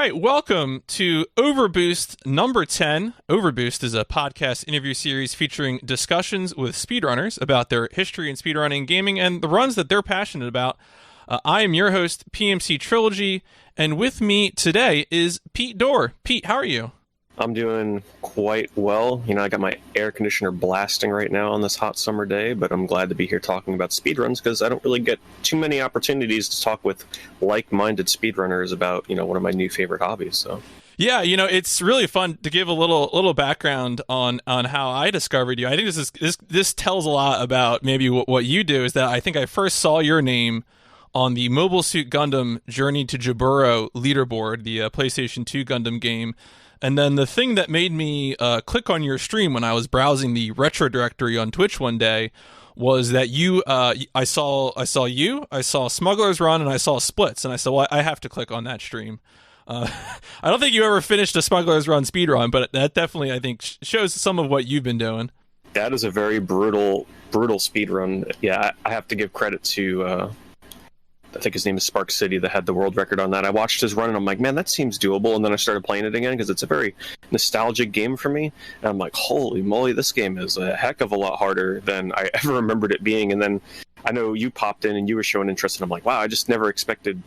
right, welcome to OverBoost number 10. OverBoost is a podcast interview series featuring discussions with speedrunners about their history in speedrunning, gaming, and the runs that they're passionate about. I am your host, PMC Trilogy, and with me today is Pete Dorr. Pete, how are you? I'm doing quite well. You know, I got my air conditioner blasting right now on this hot summer day, but I'm glad to be here talking about speedruns because I don't really get too many opportunities to talk with like-minded speedrunners about, you know, one of my new favorite hobbies. So, yeah, you know, it's really fun to give a little background on how I discovered you. I think this tells a lot about maybe what you do. Is that I think I first saw your name on the Mobile Suit Gundam Journey to Jaburo leaderboard, the PlayStation 2 Gundam game. And then the thing that made me click on your stream when I was browsing the retro directory on Twitch one day was that I saw you, I saw Smuggler's Run, and I saw Splits, and I said, well, I have to click on that stream. I don't think you ever finished a Smuggler's Run speedrun, but that definitely, I think, shows some of what you've been doing. That is a very brutal speedrun. Yeah, I have to give credit to I think his name is Spark City, that had the world record on that. I watched his run and I'm like, man, that seems doable. And then I started playing it again because it's a very nostalgic game for me. And I'm like, holy moly, this game is a heck of a lot harder than I ever remembered it being. And then I know you popped in and you were showing interest, and I'm like, wow, I just never expected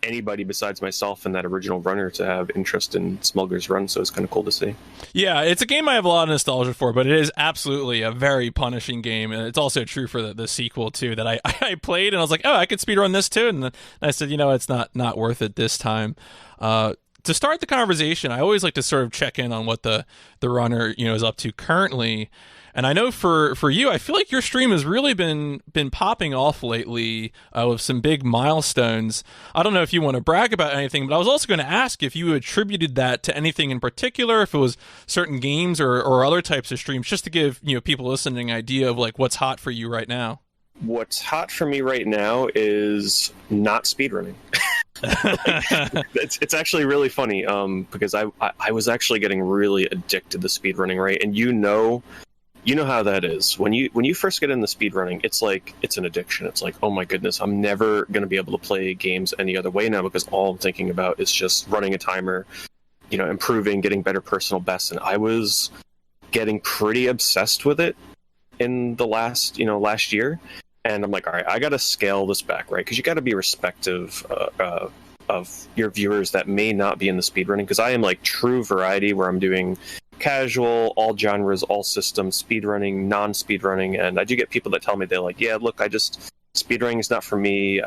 anybody besides myself and that original runner to have interest in Smuggler's Run, so it's kind of cool to see. Yeah, it's a game I have a lot of nostalgia for, but it is absolutely a very punishing game, and it's also true for the sequel too, that I played and I was like, oh, I could speedrun this too, and then I said, you know, it's not worth it this time. To start the conversation, I always like to sort of check in on what the runner, you know, is up to currently. And I know for you, I feel like your stream has really been popping off lately with some big milestones. I don't know if you want to brag about anything, but I was also going to ask if you attributed that to anything in particular, if it was certain games or other types of streams, just to give, you know, people listening an idea of like what's hot for you right now. What's hot for me right now is not speedrunning. It's actually really funny because I was actually getting really addicted to speedrunning, right? And you know how that is. When you first get into speedrunning, it's like it's an addiction. It's like, oh my goodness, I'm never going to be able to play games any other way now because all I'm thinking about is just running a timer, you know, improving, getting better personal bests. And I was getting pretty obsessed with it in the last year. And I'm like, all right, I got to scale this back, right? Because you got to be respective of your viewers that may not be in the speedrunning. Because I am like true variety, where I'm doing casual, all genres, all systems, speedrunning, non-speedrunning, and I do get people that tell me, they're like, yeah, look, speedrunning is not for me. You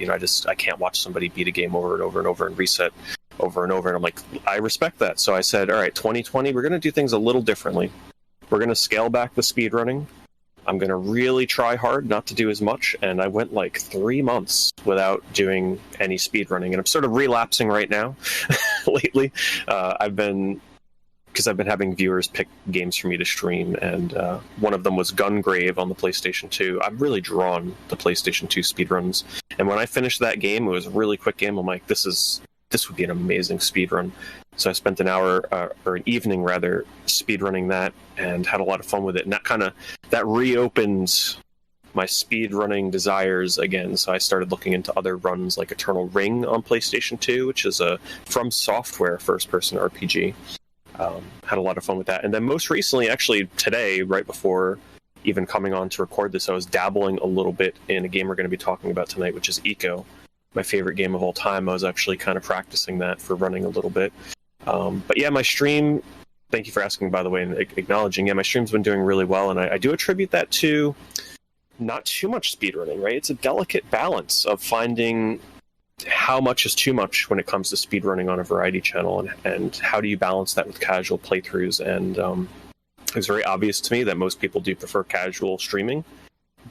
know, I can't watch somebody beat a game over and over and over and reset over and over. And I'm like, I respect that. So I said, all right, 2020, we're going to do things a little differently. We're going to scale back the speedrunning. I'm going to really try hard not to do as much. And I went like 3 months without doing any speedrunning. And I'm sort of relapsing right now lately. Because I've been having viewers pick games for me to stream, and one of them was Gungrave on the PlayStation 2. I'm really drawn to PlayStation 2 speedruns, and when I finished that game, it was a really quick game. I'm like, this would be an amazing speedrun. So I spent an hour, or an evening rather, speedrunning that, and had a lot of fun with it, and that reopened my speedrunning desires again. So I started looking into other runs like Eternal Ring on PlayStation 2, which is a From Software first-person RPG. Had a lot of fun with that. And then most recently, actually today, right before even coming on to record this, I was dabbling a little bit in a game we're going to be talking about tonight, which is ICO, my favorite game of all time. I was actually kind of practicing that for running a little bit. But yeah, my stream, thank you for asking, by the way, and acknowledging, yeah, my stream's been doing really well, and I do attribute that to not too much speedrunning, right? It's a delicate balance of finding how much is too much when it comes to speedrunning on a variety channel, and how do you balance that with casual playthroughs. And it was very obvious to me that most people do prefer casual streaming,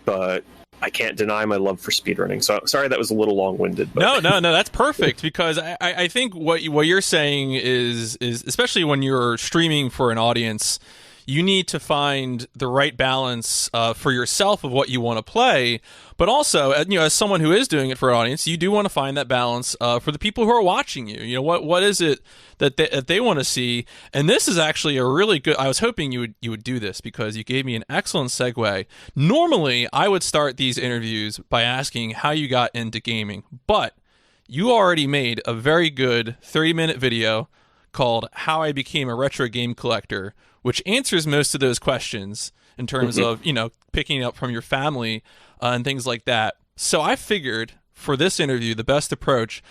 but I can't deny my love for speedrunning. So sorry that was a little long-winded. But... No, that's perfect, because I think what you're saying is especially when you're streaming for an audience, you need to find the right balance for yourself of what you want to play, but also, you know, as someone who is doing it for an audience, you do want to find that balance for the people who are watching you. You know, what is it that they want to see? And this is actually a really good. I was hoping you would do this, because you gave me an excellent segue. Normally, I would start these interviews by asking how you got into gaming, but you already made a very good 30-minute video called How I Became a Retro Game Collector, which answers most of those questions in terms of, picking up from your family and things like that. So I figured for this interview, the best approach,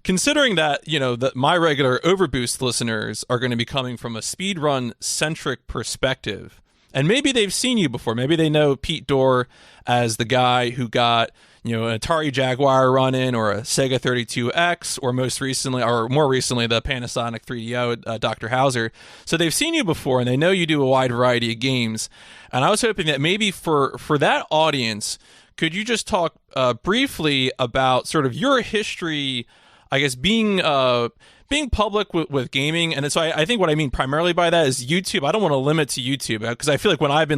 considering that, that my regular OverBoost listeners are going to be coming from a speedrun-centric perspective, and maybe they've seen you before. Maybe they know Pete Dorr as the guy who got, an Atari Jaguar run-in or a Sega 32X, or more recently, the Panasonic 3DO, Dr. Hauser. So they've seen you before, and they know you do a wide variety of games. And I was hoping that maybe for that audience, could you just talk briefly about sort of your history, I guess, being public with gaming? And so I think what I mean primarily by that is YouTube. I don't want to limit to YouTube, because I feel like when I've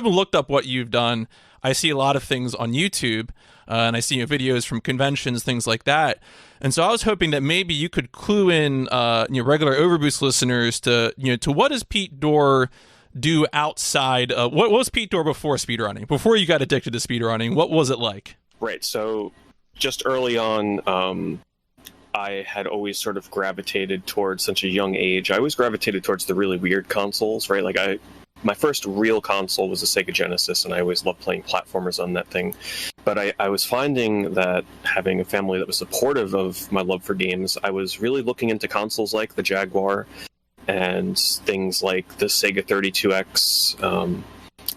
looked up what you've done, I see a lot of things on YouTube, and I see videos from conventions, things like that. And so I was hoping that maybe you could clue in regular OverBoost listeners to what does Pete Dorr do outside? What was Pete Dorr before speedrunning? Before you got addicted to speedrunning, what was it like? Right. So just early on, I had always sort of gravitated towards such a young age. I always gravitated towards the really weird consoles, right? Like my first real console was a Sega Genesis, and I always loved playing platformers on that thing. But I was finding that having a family that was supportive of my love for games, I was really looking into consoles like the Jaguar and things like the Sega 32X,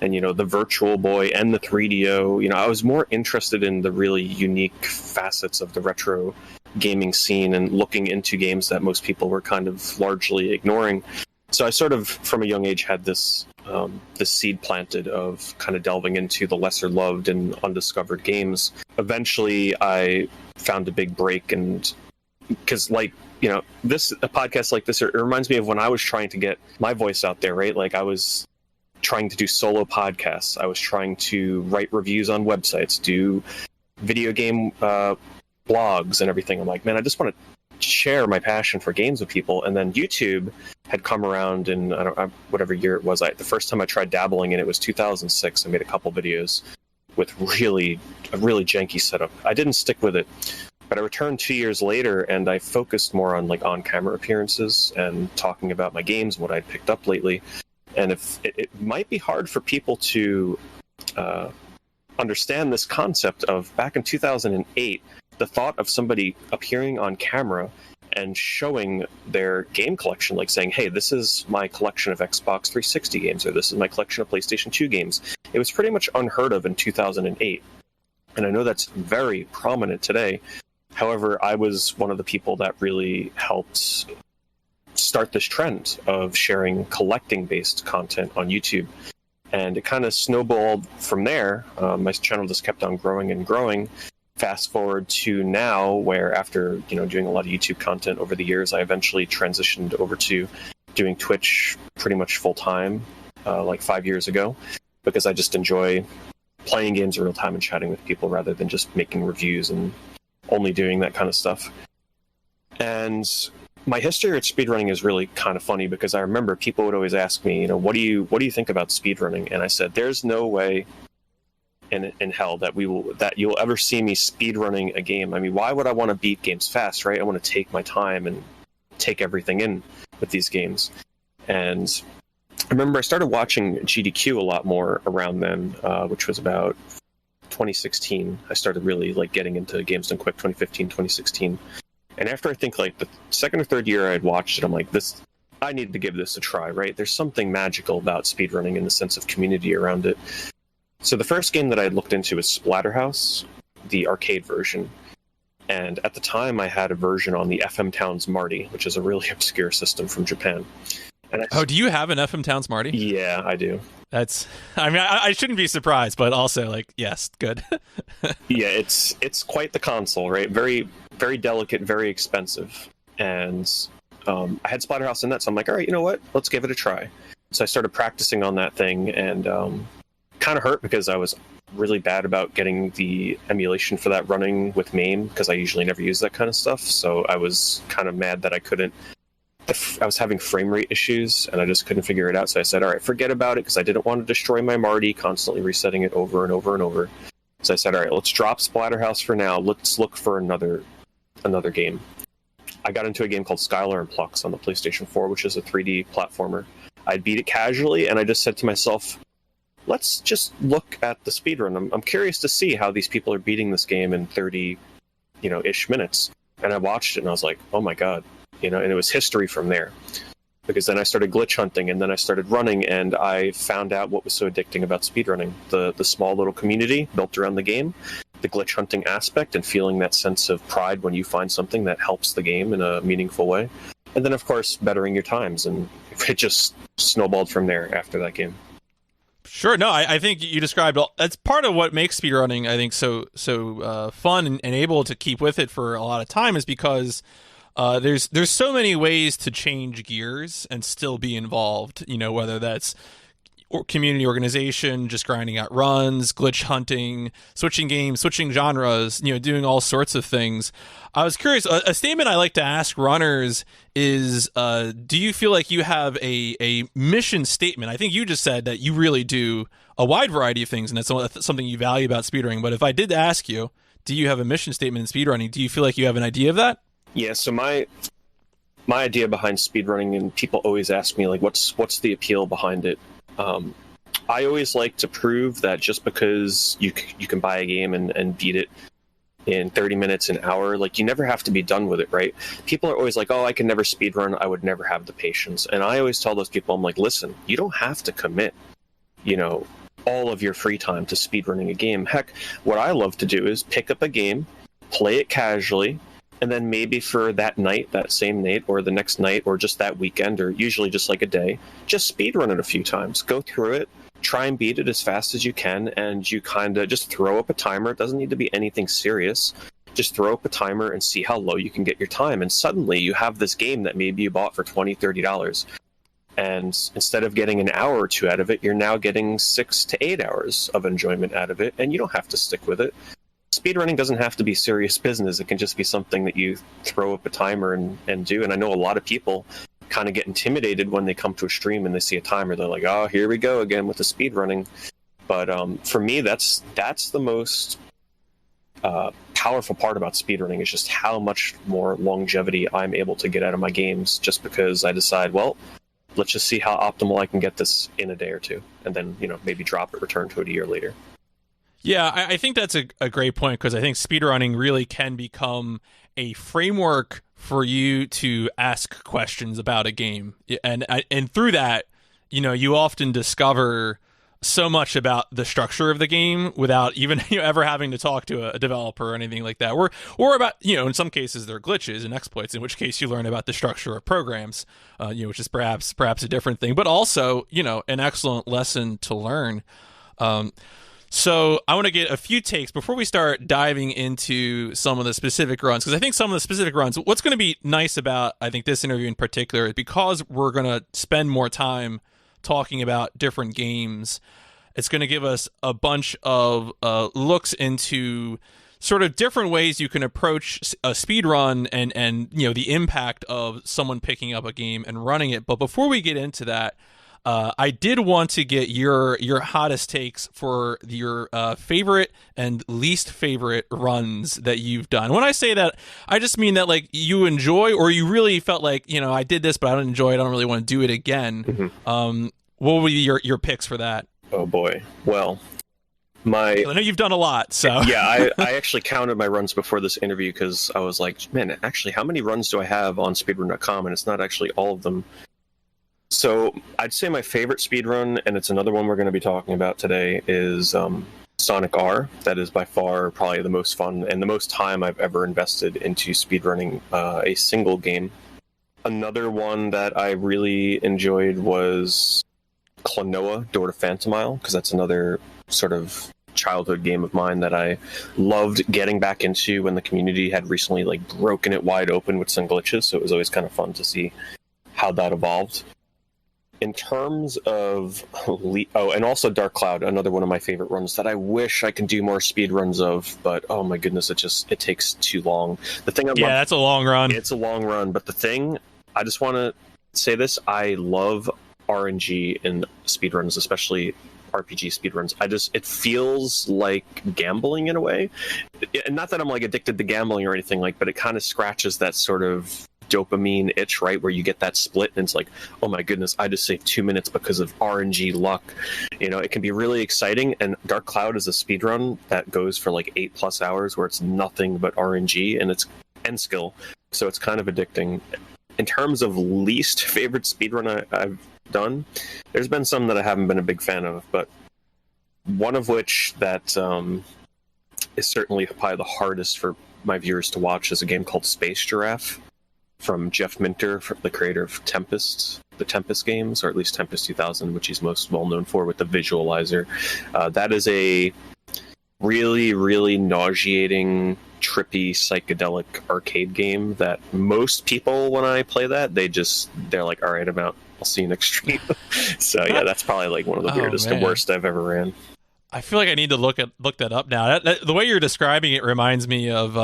and the Virtual Boy and the 3DO. I was more interested in the really unique facets of the retro gaming scene and looking into games that most people were kind of largely ignoring. So I sort of, from a young age, had this seed planted of kind of delving into the lesser loved and undiscovered games. Eventually, I found a big break, and because a podcast like this, it reminds me of when I was trying to get my voice out there, right? Like I was trying to do solo podcasts. I was trying to write reviews on websites, do video game blogs and everything. I'm like, man, I just want to share my passion for games with people. And then YouTube had come around in whatever year it was. The first time I tried dabbling in it was 2006. I made a couple videos with a really janky setup. I didn't stick with it, but I returned 2 years later, and I focused more on on-camera appearances and talking about my games and what I'd picked up lately. And if it might be hard for people to understand this concept of back in 2008, the thought of somebody appearing on camera and showing their game collection, like saying, hey, this is my collection of Xbox 360 games, or this is my collection of PlayStation 2 games. It was pretty much unheard of in 2008. And I know that's very prominent today. However, I was one of the people that really helped start this trend of sharing collecting-based content on YouTube. And it kind of snowballed from there. My channel just kept on growing and growing. Fast forward to now, where after doing a lot of YouTube content over the years, I eventually transitioned over to doing Twitch pretty much full time, like 5 years ago, because I just enjoy playing games in real time and chatting with people rather than just making reviews and only doing that kind of stuff. And my history at speedrunning is really kind of funny, because I remember people would always ask me, what do you think about speedrunning? And I said, there's no way in hell that you'll ever see me speedrunning a game. I mean, why would I want to beat games fast, right? I want to take my time and take everything in with these games. And I remember I started watching GDQ a lot more around then, which was about 2016. I started really getting into games done quick, 2015, 2016. And after I think the second or third year I'd watched it, I'm like, I need to give this a try, right? There's something magical about speedrunning in the sense of community around it. So the first game that I looked into was Splatterhouse, the arcade version. And at the time, I had a version on the FM Towns Marty, which is a really obscure system from Japan. And do you have an FM Towns Marty? Yeah, I do. I shouldn't be surprised, but also, yes, good. Yeah, it's quite the console, right? Very, very delicate, very expensive. And I had Splatterhouse in that, so I'm like, all right, you know what? Let's give it a try. So I started practicing on that thing, and kind of hurt because I was really bad about getting the emulation for that running with MAME, because I usually never use that kind of stuff. So I was kind of mad that I was having frame rate issues, and I just couldn't figure it out. So I said, all right, forget about it, because I didn't want to destroy my Marty, constantly resetting it over and over and over. So I said, all right, let's drop Splatterhouse for now. Let's look for another game. I got into a game called Skylar and Plux on the PlayStation 4, which is a 3D platformer. I beat it casually, and I just said to myself, let's just look at the speedrun. I'm curious to see how these people are beating this game in 30, ish minutes. And I watched it, and I was like, oh my god, and it was history from there. Because then I started glitch hunting, and then I started running, and I found out what was so addicting about speedrunning. The small little community built around the game, the glitch hunting aspect, and feeling that sense of pride when you find something that helps the game in a meaningful way. And then, of course, bettering your times, and it just snowballed from there after that game. Sure. No, I think you described that's part of what makes speedrunning, I think, so fun and able to keep with it for a lot of time is because there's so many ways to change gears and still be involved, whether that's community organization, just grinding out runs, glitch hunting, switching games, switching genres, doing all sorts of things. I was curious, a statement I like to ask runners is, do you feel like you have a mission statement? I think you just said that you really do a wide variety of things, and that's something you value about speedrunning. But if I did ask you, do you have a mission statement in speedrunning? Do you feel like you have an idea of that? Yeah, so my idea behind speedrunning, and people always ask me, like, what's the appeal behind it? I always like to prove that just because you can buy a game and beat it in 30 minutes, an hour, like, you never have to be done with it, right? People are always like, oh, I can never speedrun, I would never have the patience. And I always tell those people, I'm like, listen, you don't have to commit, all of your free time to speedrunning a game. Heck, what I love to do is pick up a game, play it casually, and then maybe for that night, that same night, or the next night, or just that weekend, or usually just like a day, just speedrun it a few times. Go through it, try and beat it as fast as you can, and you kind of just throw up a timer. It doesn't need to be anything serious. Just throw up a timer and see how low you can get your time. And suddenly you have this game that maybe you bought for $20, $30. And instead of getting an hour or two out of it, you're now getting 6 to 8 hours of enjoyment out of it, and you don't have to stick with it. Speedrunning doesn't have to be serious business. It can just be something that you throw up a timer and do. And I know a lot of people kind of get intimidated when they come to a stream and they see a timer. They're like, oh, here we go again with the speedrunning. But for me, that's the most powerful part about speedrunning is just how much more longevity I'm able to get out of my games just because I decide, well, let's just see how optimal I can get this in a day or two. And then, maybe drop it, return to it a year later. Yeah, I think that's a great point because I think speedrunning really can become a framework for you to ask questions about a game. And through that, you often discover so much about the structure of the game without even ever having to talk to a developer or anything like that. Or about, in some cases there are glitches and exploits, in which case you learn about the structure of programs, which is perhaps a different thing, but also, an excellent lesson to learn. So I want to get a few takes before we start diving into some of the specific runs, because I think some of the specific runs, what's going to be nice about, I think, this interview in particular is because we're going to spend more time talking about different games, it's going to give us a bunch of looks into sort of different ways you can approach a speed run and the impact of someone picking up a game and running it. But before we get into that, I did want to get your hottest takes for your favorite and least favorite runs that you've done. When I say that, I just mean that, like, you enjoy or you really felt like, I did this, but I don't enjoy it. I don't really want to do it again. Mm-hmm. What would be your picks for that? Oh, boy. Well, I know you've done a lot, so... Yeah, I actually counted my runs before this interview because I was like, man, actually, how many runs do I have on speedrun.com? And it's not actually all of them. So I'd say my favorite speedrun, and it's another one we're going to be talking about today, is Sonic R. That is by far probably the most fun and the most time I've ever invested into speedrunning a single game. Another one that I really enjoyed was Klonoa, Door to Phantomile, because that's another sort of childhood game of mine that I loved getting back into when the community had recently broken it wide open with some glitches, so it was always kind of fun to see how that evolved. In terms of... and also Dark Cloud, another one of my favorite runs that I wish I could do more speed runs of, but oh my goodness, it takes too long. That's a long run. It's a long run, but the thing, I just want to say this, I love RNG in speedruns, especially RPG speedruns. It feels like gambling in a way. And not that I'm like addicted to gambling or anything like, but it kind of scratches that sort of dopamine itch, right? Where you get that split and it's like, oh my goodness, I just saved 2 minutes because of RNG luck. You know, it can be really exciting. And Dark Cloud is a speedrun that goes for like 8+ hours where it's nothing but RNG and skill. So it's kind of addicting. In terms of least favorite speedrun I've done, there's been some that I haven't been a big fan of, but one of which that is certainly probably the hardest for my viewers to watch is a game called Space Giraffe from Jeff Minter, the creator of Tempest, the Tempest games, or at least Tempest 2000, which he's most well known for with the visualizer. That is a really, really nauseating, trippy, psychedelic arcade game that most people, when I play that, they're like, all right, I'm out. I'll see you next stream. So yeah, that's probably like one of the weirdest and worst I've ever ran. I feel like I need to look that up now. The way you're describing it reminds me of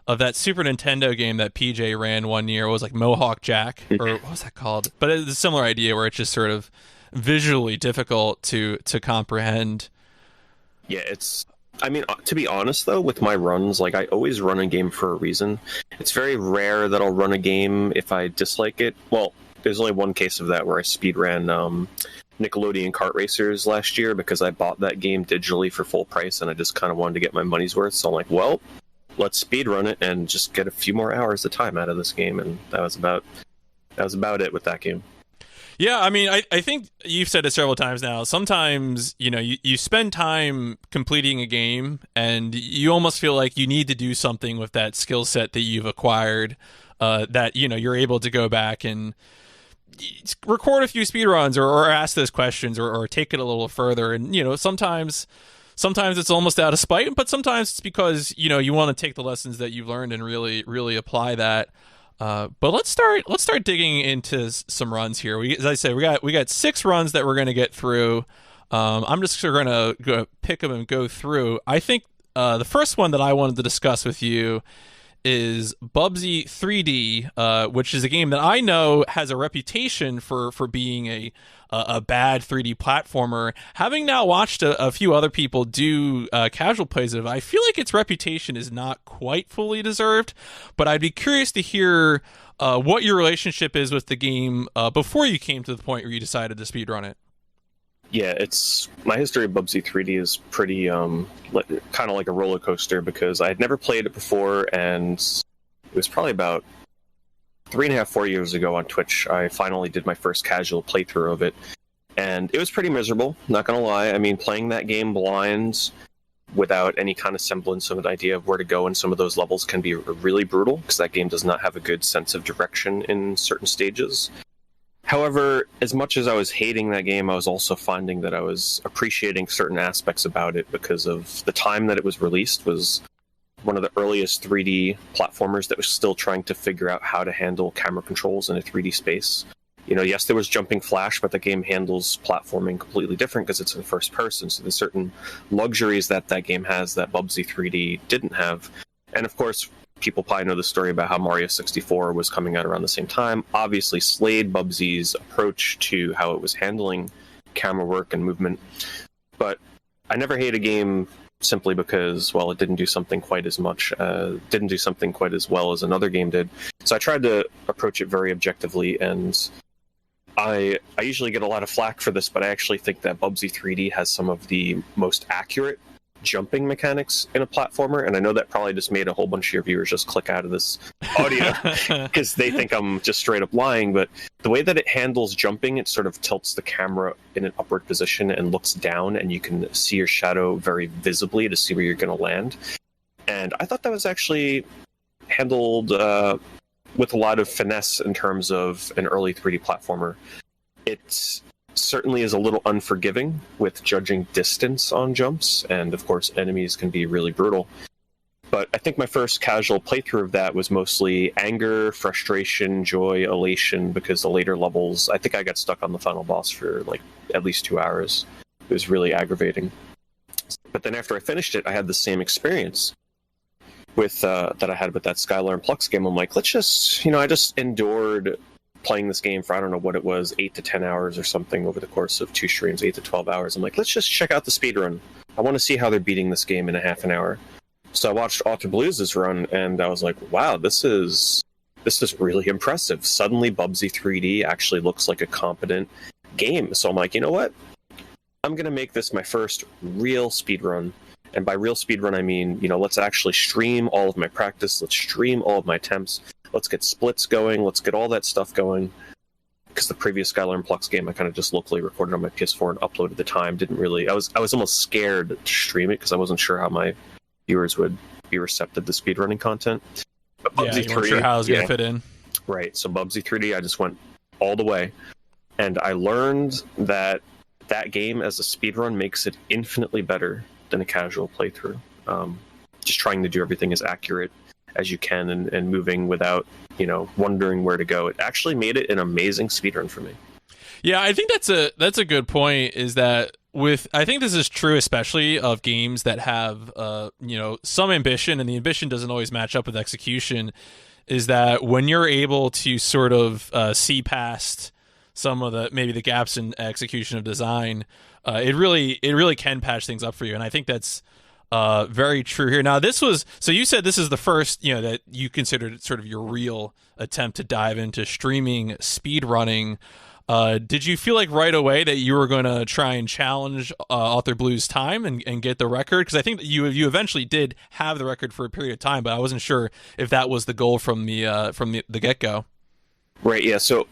that Super Nintendo game that PJ ran one year. It was like Mohawk Jack, or what was that called? But it's a similar idea where it's just sort of visually difficult to comprehend. Yeah, I mean, to be honest, though, with my runs, like, I always run a game for a reason. It's very rare that I'll run a game if I dislike it. Well, there's only one case of that where I speedran Nickelodeon Kart Racers last year because I bought that game digitally for full price and I just kind of wanted to get my money's worth. So I'm like, well, let's speedrun it and just get a few more hours of time out of this game. And that was about it with that game. Yeah, I mean, I think you've said it several times now. Sometimes, you know, you spend time completing a game and you almost feel like you need to do something with that skill set that you've acquired, that, you know, you're able to go back and record a few speedruns or ask those questions or take it a little further. And, you know, sometimes it's almost out of spite, but sometimes it's because, you know, you want to take the lessons that you've learned and really, really apply that. But let's start digging into some runs here. As I said, we got 6 runs that we're going to get through. I'm just going to go pick them and go through. I think the first one that I wanted to discuss with you is Bubsy 3D, which is a game that I know has a reputation for being a bad 3D platformer. Having now watched a few other people do casual plays of it, I feel like its reputation is not quite fully deserved, but I'd be curious to hear what your relationship is with the game before you came to the point where you decided to speedrun it. Yeah, my history of Bubsy 3D is pretty kind of like a roller coaster because I had never played it before, and it was probably about 3.5, 4 years ago on Twitch, I finally did my first casual playthrough of it, and it was pretty miserable, not gonna lie. I mean, playing that game blind without any kind of semblance of an idea of where to go in some of those levels can be really brutal, because that game does not have a good sense of direction in certain stages. However, as much as I was hating that game, I was also finding that I was appreciating certain aspects about it because of the time that it was released was one of the earliest 3D platformers that was still trying to figure out how to handle camera controls in a 3D space. You know, yes, there was jumping flash, but the game handles platforming completely different because it's in first person. So there's certain luxuries that game has that Bubsy 3D didn't have. And of course, people probably know the story about how Mario 64 was coming out around the same time. Obviously slayed Bubsy's approach to how it was handling camera work and movement. But I never hate a game simply because, well, it didn't do something quite as well as another game did. So I tried to approach it very objectively, and I usually get a lot of flack for this, but I actually think that Bubsy 3D has some of the most accurate jumping mechanics in a platformer, and I know that probably just made a whole bunch of your viewers just click out of this audio because they think I'm just straight up lying, but the way that it handles jumping, it sort of tilts the camera in an upward position and looks down, and you can see your shadow very visibly to see where you're going to land. And I thought that was actually handled with a lot of finesse in terms of an early 3D platformer. It's certainly is a little unforgiving with judging distance on jumps, and of course enemies can be really brutal. But I think my first casual playthrough of that was mostly anger, frustration, joy, elation, because the later levels, I think I got stuck on the final boss for like at least 2 hours. It was really aggravating. But then after I finished it, I had the same experience with that I had with that Skylar and Plux game. I'm like, let's just, I just endured playing this game for, I don't know what it was, 8 to 10 hours or something over the course of 2 streams, 8 to 12 hours. I'm like, let's just check out the speedrun. I want to see how they're beating this game in a half an hour. So I watched Author Blues' run, and I was like, wow, this is really impressive. Suddenly Bubsy 3D actually looks like a competent game. So I'm like, you know what? I'm going to make this my first real speedrun. And by real speedrun, I mean, let's actually stream all of my practice. Let's stream all of my attempts. Let's get splits going. Let's get all that stuff going. Because the previous Skylar and Plux game, I kind of just locally recorded on my PS4 and uploaded the time. Didn't really. I was almost scared to stream it because I wasn't sure how my viewers would be receptive to speedrunning content. But Bubsy you weren't sure how it was going to fit in. Right. So Bubsy 3D, I just went all the way, and I learned that game as a speedrun makes it infinitely better than a casual playthrough. Just trying to do everything as accurate as you can and moving without, wondering where to go. It actually made it an amazing speedrun for me. Yeah, I think that's a good point, is that I think this is true especially of games that have some ambition, and the ambition doesn't always match up with execution, is that when you're able to sort of see past some of the gaps in execution of design, it really can patch things up for you. And I think that's very true here. Now, so you said this is the first, that you considered sort of your real attempt to dive into streaming speedrunning. Did you feel like right away that you were going to try and challenge Author Blues' time and get the record? Because I think that you eventually did have the record for a period of time, but I wasn't sure if that was the goal from the get-go. Right, yeah, so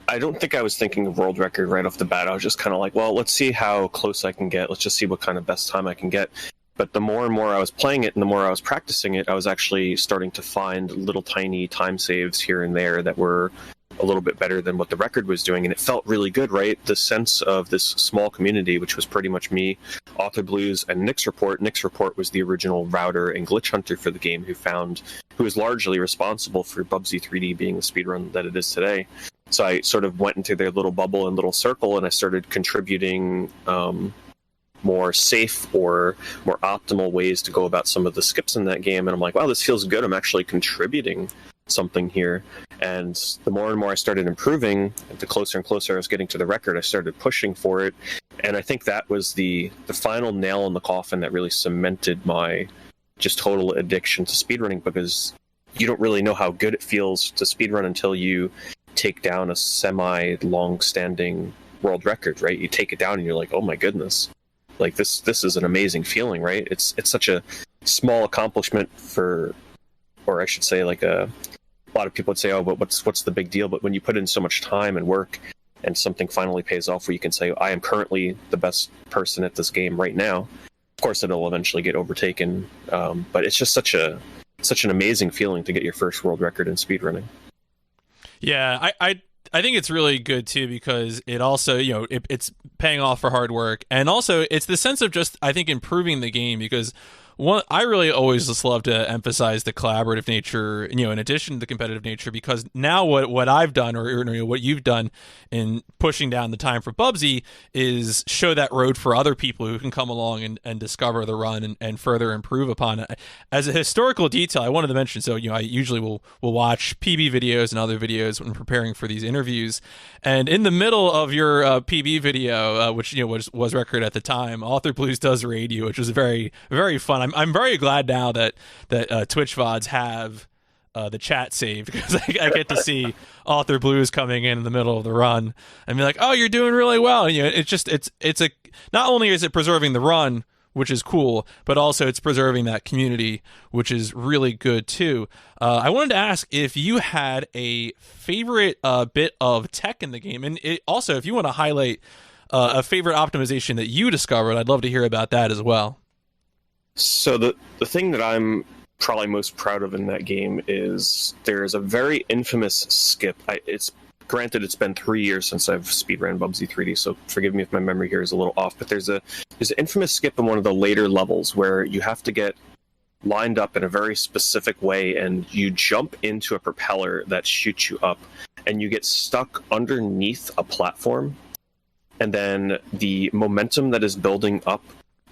I don't think I was thinking of world record right off the bat. I was just kind of like, well, let's see how close I can get. Let's just see what kind of best time I can get. But the more and more I was playing it and the more I was practicing it, I was actually starting to find little tiny time saves here and there that were a little bit better than what the record was doing. And it felt really good, right? The sense of this small community, which was pretty much me, Author Blues, and Nick's Report. Nick's Report was the original router and glitch hunter for the game who was largely responsible for Bubsy 3D being the speedrun that it is today. So I sort of went into their little bubble and little circle, and I started contributing more safe or more optimal ways to go about some of the skips in that game. And I'm like, wow, this feels good. I'm actually contributing something here. And the more and more I started improving, the closer and closer I was getting to the record, I started pushing for it. And I think that was the final nail in the coffin that really cemented my just total addiction to speedrunning, because you don't really know how good it feels to speedrun until you take down a semi-long-standing world record, right? You take it down and you're like, oh my goodness. Like, this is an amazing feeling, right? It's such a small accomplishment or I should say, like a lot of people would say, oh, but what's the big deal? But when you put in so much time and work and something finally pays off where you can say, I am currently the best person at this game right now, of course it'll eventually get overtaken. But it's just such an amazing feeling to get your first world record in speedrunning. Yeah, I think it's really good too, because it also, it's paying off for hard work, and also it's the sense of just, I think, improving the game, because I really always just love to emphasize the collaborative nature, in addition to the competitive nature, because now what I've done, or what you've done in pushing down the time for Bubsy, is show that road for other people who can come along and discover the run and further improve upon it. As a historical detail, I wanted to mention, so I usually will watch PB videos and other videos when preparing for these interviews, and in the middle of your PB video, which was record at the time, Author Blues does raid you, which was very, very fun. I'm very glad now that Twitch VODs have the chat saved, because I get to see Author Blues coming in the middle of the run and be like, "Oh, you're doing really well." And, it's not only is it preserving the run, which is cool, but also it's preserving that community, which is really good too. I wanted to ask if you had a favorite bit of tech in the game, and also if you want to highlight a favorite optimization that you discovered, I'd love to hear about that as well. So the thing that I'm probably most proud of in that game is there's a very infamous skip. It's granted it's been 3 years since I've speedran Bubsy 3D, so forgive me if my memory here is a little off, but there's an infamous skip in one of the later levels where you have to get lined up in a very specific way, and you jump into a propeller that shoots you up, and you get stuck underneath a platform, and then the momentum that is building up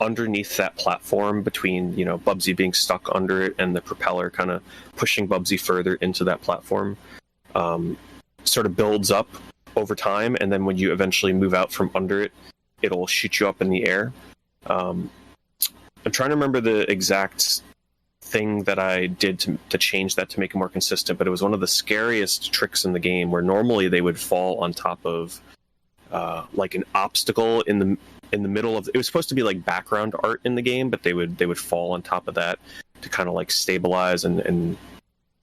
underneath that platform between, Bubsy being stuck under it and the propeller kind of pushing Bubsy further into that platform, sort of builds up over time, and then when you eventually move out from under it, it'll shoot you up in the air. I'm trying to remember the exact thing that I did to change that to make it more consistent, but it was one of the scariest tricks in the game, where normally they would fall on top of like an obstacle in the middle of it. Was supposed to be like background art in the game, but they would fall on top of that to kind of like stabilize and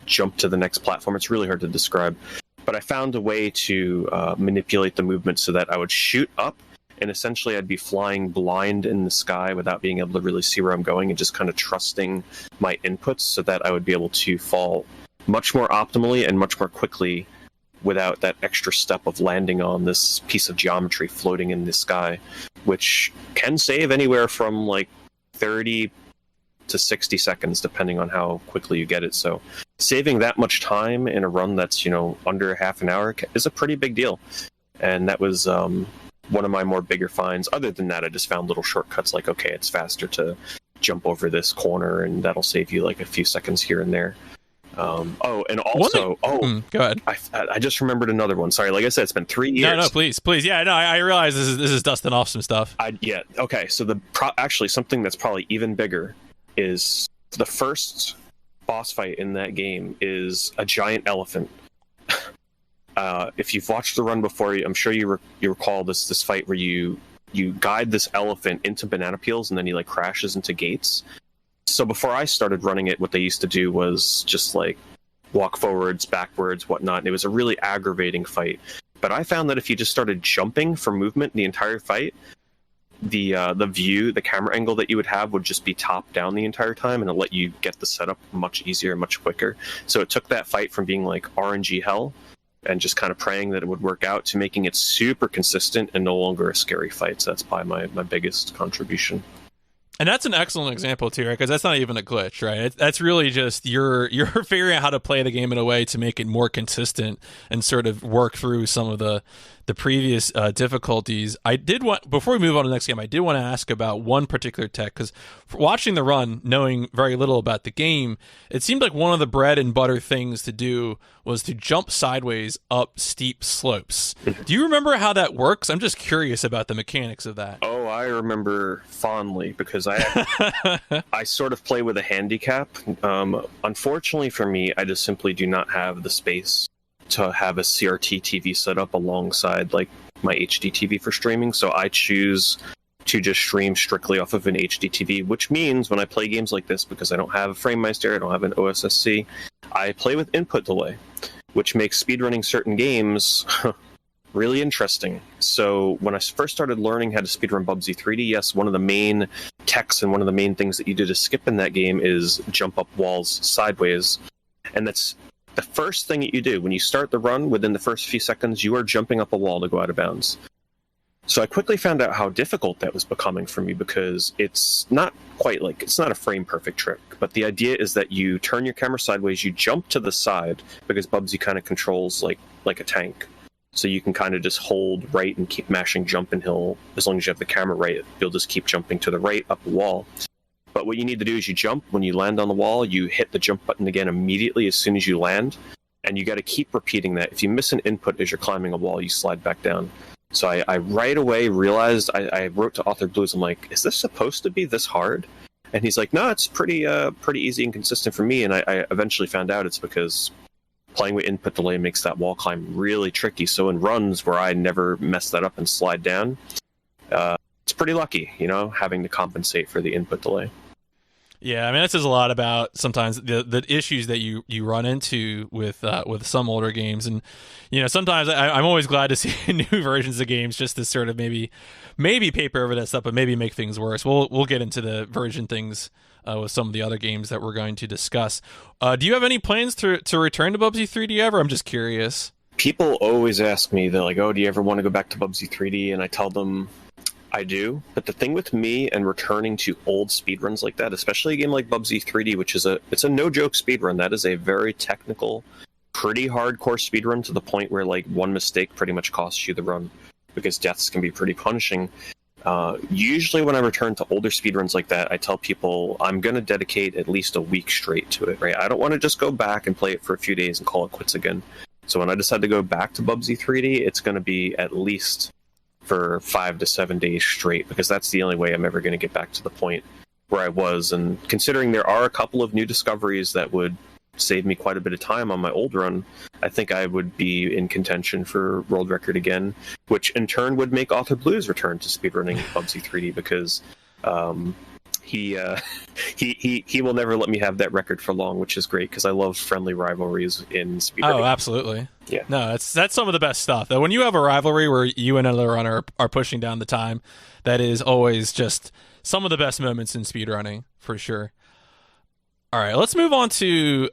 jump to the next platform. It's really hard to describe, but I found a way to manipulate the movement so that I would shoot up, and essentially I'd be flying blind in the sky without being able to really see where I'm going, and just kind of trusting my inputs so that I would be able to fall much more optimally and much more quickly without that extra step of landing on this piece of geometry floating in the sky, which can save anywhere from like 30 to 60 seconds, depending on how quickly you get it. So saving that much time in a run that's, under half an hour is a pretty big deal. And that was one of my more bigger finds. Other than that, I just found little shortcuts like, okay, it's faster to jump over this corner, and that'll save you like a few seconds here and there. Go ahead. I just remembered another one. Sorry, like I said, it's been 3 years. No, please. Yeah, no, I realize this is dusting off some stuff. Okay. So actually something that's probably even bigger is the first boss fight in that game is a giant elephant. If you've watched the run before, I'm sure you recall this fight where you guide this elephant into banana peels, and then he like crashes into gates. So before I started running it, what they used to do was just like walk forwards, backwards, whatnot. And it was a really aggravating fight. But I found that if you just started jumping for movement the entire fight, the camera angle that you would have would just be top down the entire time, and it'll let you get the setup much easier, much quicker. So it took that fight from being like RNG hell and just kind of praying that it would work out to making it super consistent and no longer a scary fight. So that's probably my biggest contribution. And that's an excellent example too, right? Because that's not even a glitch, right? That's really just you're figuring out how to play the game in a way to make it more consistent and sort of work through some of the previous difficulties. Before we move on to the next game, I did want to ask about one particular tech, because watching the run, knowing very little about the game, it seemed like one of the bread and butter things to do was to jump sideways up steep slopes. Do you remember how that works? I'm just curious about the mechanics of that. Oh, I remember fondly, because I sort of play with a handicap. Unfortunately for me, I just simply do not have the space to have a CRT TV set up alongside like my HD TV for streaming, so I choose to just stream strictly off of an HD TV, which means when I play games like this, because I don't have a FrameMeister, I don't have an OSSC, I play with input delay, which makes speedrunning certain games really interesting. So when I first started learning how to speedrun Bubsy 3D, yes, one of the main techs and one of the main things that you do to skip in that game is jump up walls sideways, and that's the first thing that you do. When you start the run, within the first few seconds, you are jumping up a wall to go out of bounds. So I quickly found out how difficult that was becoming for me, because it's not a frame perfect trick, but the idea is that you turn your camera sideways, you jump to the side, because Bubsy kind of controls like a tank. So you can kind of just hold right and keep mashing jump, and as long as you have the camera right, you'll just keep jumping to the right up a wall. But what you need to do is you jump. When you land on the wall, you hit the jump button again immediately as soon as you land. And you got to keep repeating that. If you miss an input as you're climbing a wall, you slide back down. So I right away realized, I wrote to Author Blues, I'm like, is this supposed to be this hard? And he's like, no, it's pretty easy and consistent for me. And I eventually found out it's because playing with input delay makes that wall climb really tricky. So in runs where I never mess that up and slide down, it's pretty lucky, having to compensate for the input delay. Yeah, I mean, that says a lot about sometimes the issues that you run into with some older games, and sometimes I'm always glad to see new versions of games just to sort of maybe paper over that stuff, but maybe make things worse. We'll get into the version things with some of the other games that we're going to discuss. Do you have any plans to return to Bubsy 3D ever? I'm just curious. People always ask me, they're like, "Oh, do you ever want to go back to Bubsy 3D?" And I tell them, I do, but the thing with me and returning to old speedruns like that, especially a game like Bubsy 3D, which is it's a no-joke speedrun, that is a very technical, pretty hardcore speedrun, to the point where like one mistake pretty much costs you the run, because deaths can be pretty punishing. Usually when I return to older speedruns like that, I tell people I'm going to dedicate at least a week straight to it, right? I don't want to just go back and play it for a few days and call it quits again. So when I decide to go back to Bubsy 3D, it's going to be at least for 5 to 7 days straight, because that's the only way I'm ever going to get back to the point where I was. And considering there are a couple of new discoveries that would save me quite a bit of time on my old run, I think I would be in contention for world record again, which in turn would make Author Blues return to speedrunning Bubsy 3D, because he will never let me have that record for long, which is great because I love friendly rivalries in speedrunning. Oh, absolutely. Yeah. No, that's some of the best stuff. That when you have a rivalry where you and another runner are pushing down the time, that is always just some of the best moments in speedrunning, for sure. All right, let's move on to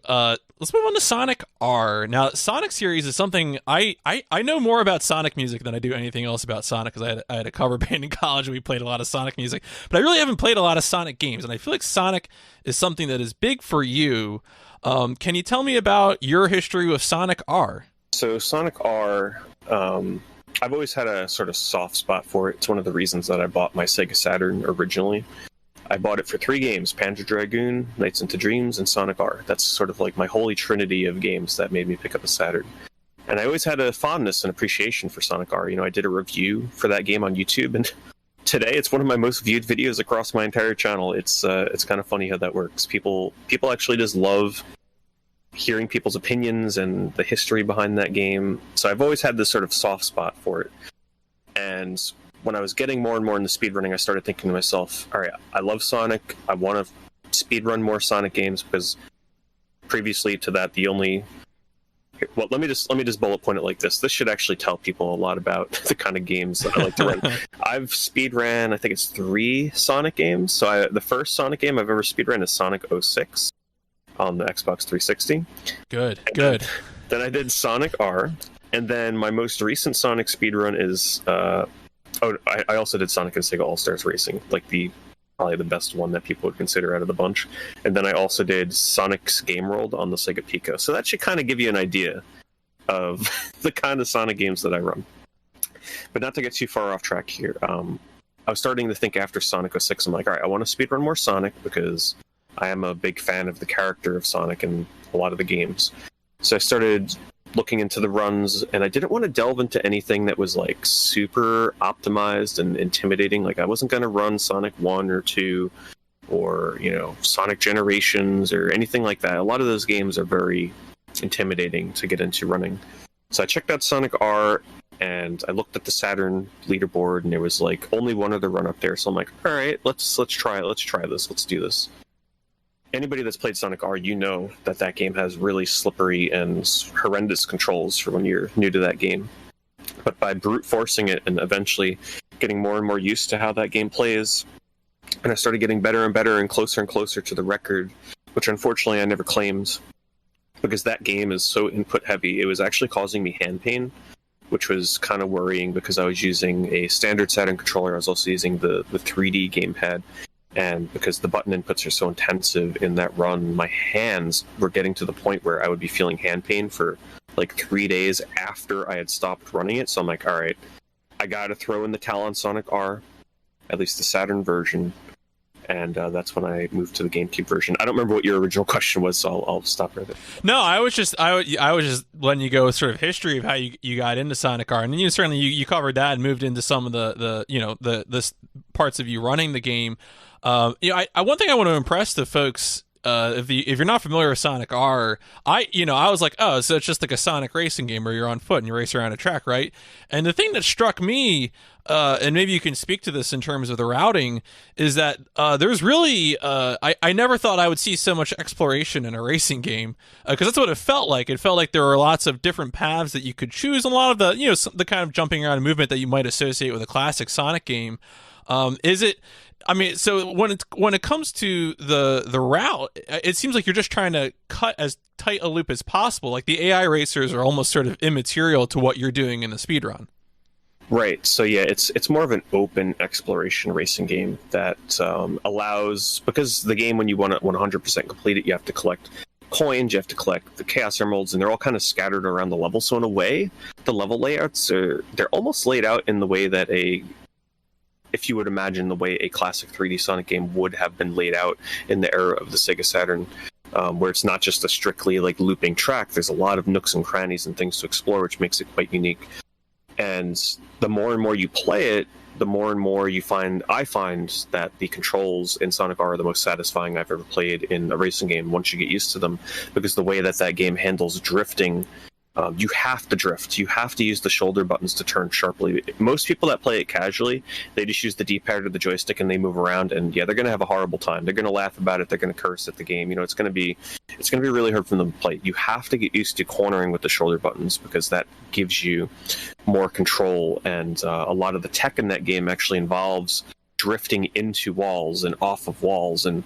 Sonic R. Now, Sonic series is something I know more about Sonic music than I do anything else about Sonic, because I had a cover band in college and we played a lot of Sonic music, but I really haven't played a lot of Sonic games, and I feel like Sonic is something that is big for you. Can you tell me about your history with Sonic R? So Sonic R, I've always had a sort of soft spot for it. It's one of the reasons that I bought my Sega Saturn originally. I bought it for 3 games: Panzer Dragoon, Nights into Dreams, and Sonic R. That's sort of like my holy trinity of games that made me pick up a Saturn. And I always had a fondness and appreciation for Sonic R. You know, I did a review for that game on YouTube, and today it's one of my most viewed videos across my entire channel. It's kind of funny how that works. People actually just love hearing people's opinions and the history behind that game. So I've always had this sort of soft spot for it. And when I was getting more and more into speedrunning, I started thinking to myself, all right, I love Sonic. I want to speedrun more Sonic games, because previously to that, well, let me just bullet point it like this. This should actually tell people a lot about the kind of games that I like to run. I've speedran, I think it's 3 Sonic games. So the first Sonic game I've ever speedrun is Sonic 06 on the Xbox 360. Good. Then I did Sonic R, and then my most recent Sonic speedrun is I also did Sonic and Sega All-Stars Racing, like probably the best one that people would consider out of the bunch. And then I also did Sonic's Game World on the Sega Pico. So that should kind of give you an idea of the kind of Sonic games that I run. But not to get too far off track here, I was starting to think after Sonic 06, I'm like, all right, I want to speedrun more Sonic, because I am a big fan of the character of Sonic in a lot of the games. So I started looking into the runs, and I didn't want to delve into anything that was like super optimized and intimidating. Like I wasn't going to run Sonic 1 or 2 or, you know, Sonic Generations or anything like that. A lot of those games are very intimidating to get into running. So I checked out Sonic R, and I looked at the Saturn leaderboard, and there was like only one other run up there. So I'm like, all right, let's try it. Let's try this. Let's do this. Anybody that's played Sonic R, you know that game has really slippery and horrendous controls for when you're new to that game. But by brute forcing it and eventually getting more and more used to how that game plays, and I started getting better and better and closer to the record, which unfortunately I never claimed, because that game is so input heavy. It was actually causing me hand pain, which was kind of worrying, because I was using a standard Saturn controller. I was also using the 3D gamepad. And because the button inputs are so intensive in that run, my hands were getting to the point where I would be feeling hand pain for like 3 days after I had stopped running it. So I'm like, all right, I got to throw in the towel on Sonic R, at least the Saturn version. And that's when I moved to the GameCube version. I don't remember what your original question was, so I'll stop right there. No, I was just letting you go with sort of history of how you got into Sonic R, and then certainly you covered that and moved into some of the parts of you running the game. One thing I want to impress the folks, if you're not familiar with Sonic R, I was like, oh, so it's just like a Sonic racing game where you're on foot and you race around a track, right? And the thing that struck me, and maybe you can speak to this in terms of the routing, is that there's really I never thought I would see so much exploration in a racing game, because that's what it felt like. It felt like there were lots of different paths that you could choose, and a lot of the kind of jumping around movement that you might associate with a classic Sonic game. So when it comes to the route, it seems like you're just trying to cut as tight a loop as possible. Like the AI racers are almost sort of immaterial to what you're doing in the speedrun. Right. So yeah, it's more of an open exploration racing game that allows, because the game, when you want to 100% complete it, you have to collect coins, you have to collect the Chaos Emeralds, and they're all kind of scattered around the level. So in a way, the level layouts they're almost laid out in the way that if you would imagine the way a classic 3D Sonic game would have been laid out in the era of the Sega Saturn, where it's not just a strictly like looping track. There's a lot of nooks and crannies and things to explore, which makes it quite unique. And the more and more you play it, the more and more I find that the controls in Sonic R are the most satisfying I've ever played in a racing game once you get used to them, because the way that game handles drifting, you have to drift. You have to use the shoulder buttons to turn sharply. Most people that play it casually, they just use the D-pad or the joystick and they move around, and yeah, they're going to have a horrible time. They're going to laugh about it. They're going to curse at the game. It's going to be really hard for them to play. You have to get used to cornering with the shoulder buttons, because that gives you more control, and a lot of the tech in that game actually involves drifting into walls and off of walls. And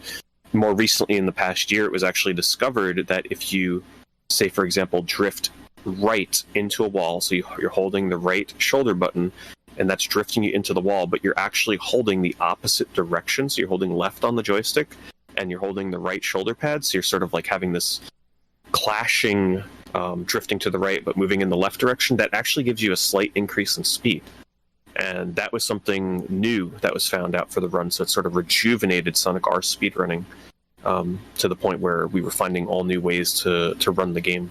more recently, in the past year, it was actually discovered that if you, say for example, drift right into a wall, so you're holding the right shoulder button, and that's drifting you into the wall, but you're actually holding the opposite direction, so you're holding left on the joystick and you're holding the right shoulder pad, so you're sort of like having this clashing drifting to the right but moving in the left direction. That actually gives you a slight increase in speed, and that was something new that was found out for the run, so it sort of rejuvenated Sonic R speedrunning to the point where we were finding all new ways to run the game.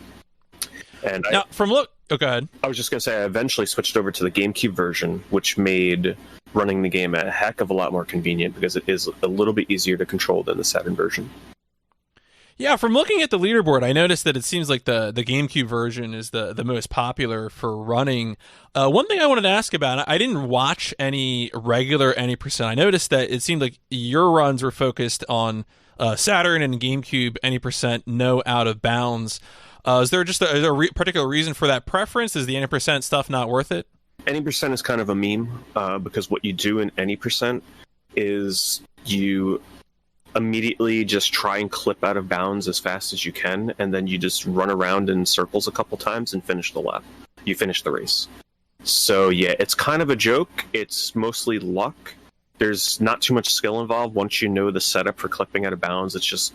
And now, go ahead. I was just going to say, I eventually switched over to the GameCube version, which made running the game a heck of a lot more convenient, because it is a little bit easier to control than the Saturn version. Yeah, from looking at the leaderboard, I noticed that it seems like the GameCube version is the most popular for running. One thing I wanted to ask about, I didn't watch any regular any percent. I noticed that it seemed like your runs were focused on Saturn and GameCube any percent, no out of bounds. Is there particular reason for that preference? Is the any percent stuff not worth it? Any percent is kind of a meme, because what you do in any percent is you immediately just try and clip out of bounds as fast as you can, and then you just run around in circles a couple times and finish the lap. You finish the race. So yeah, it's kind of a joke. It's mostly luck. There's not too much skill involved. Once you know the setup for clipping out of bounds, it's just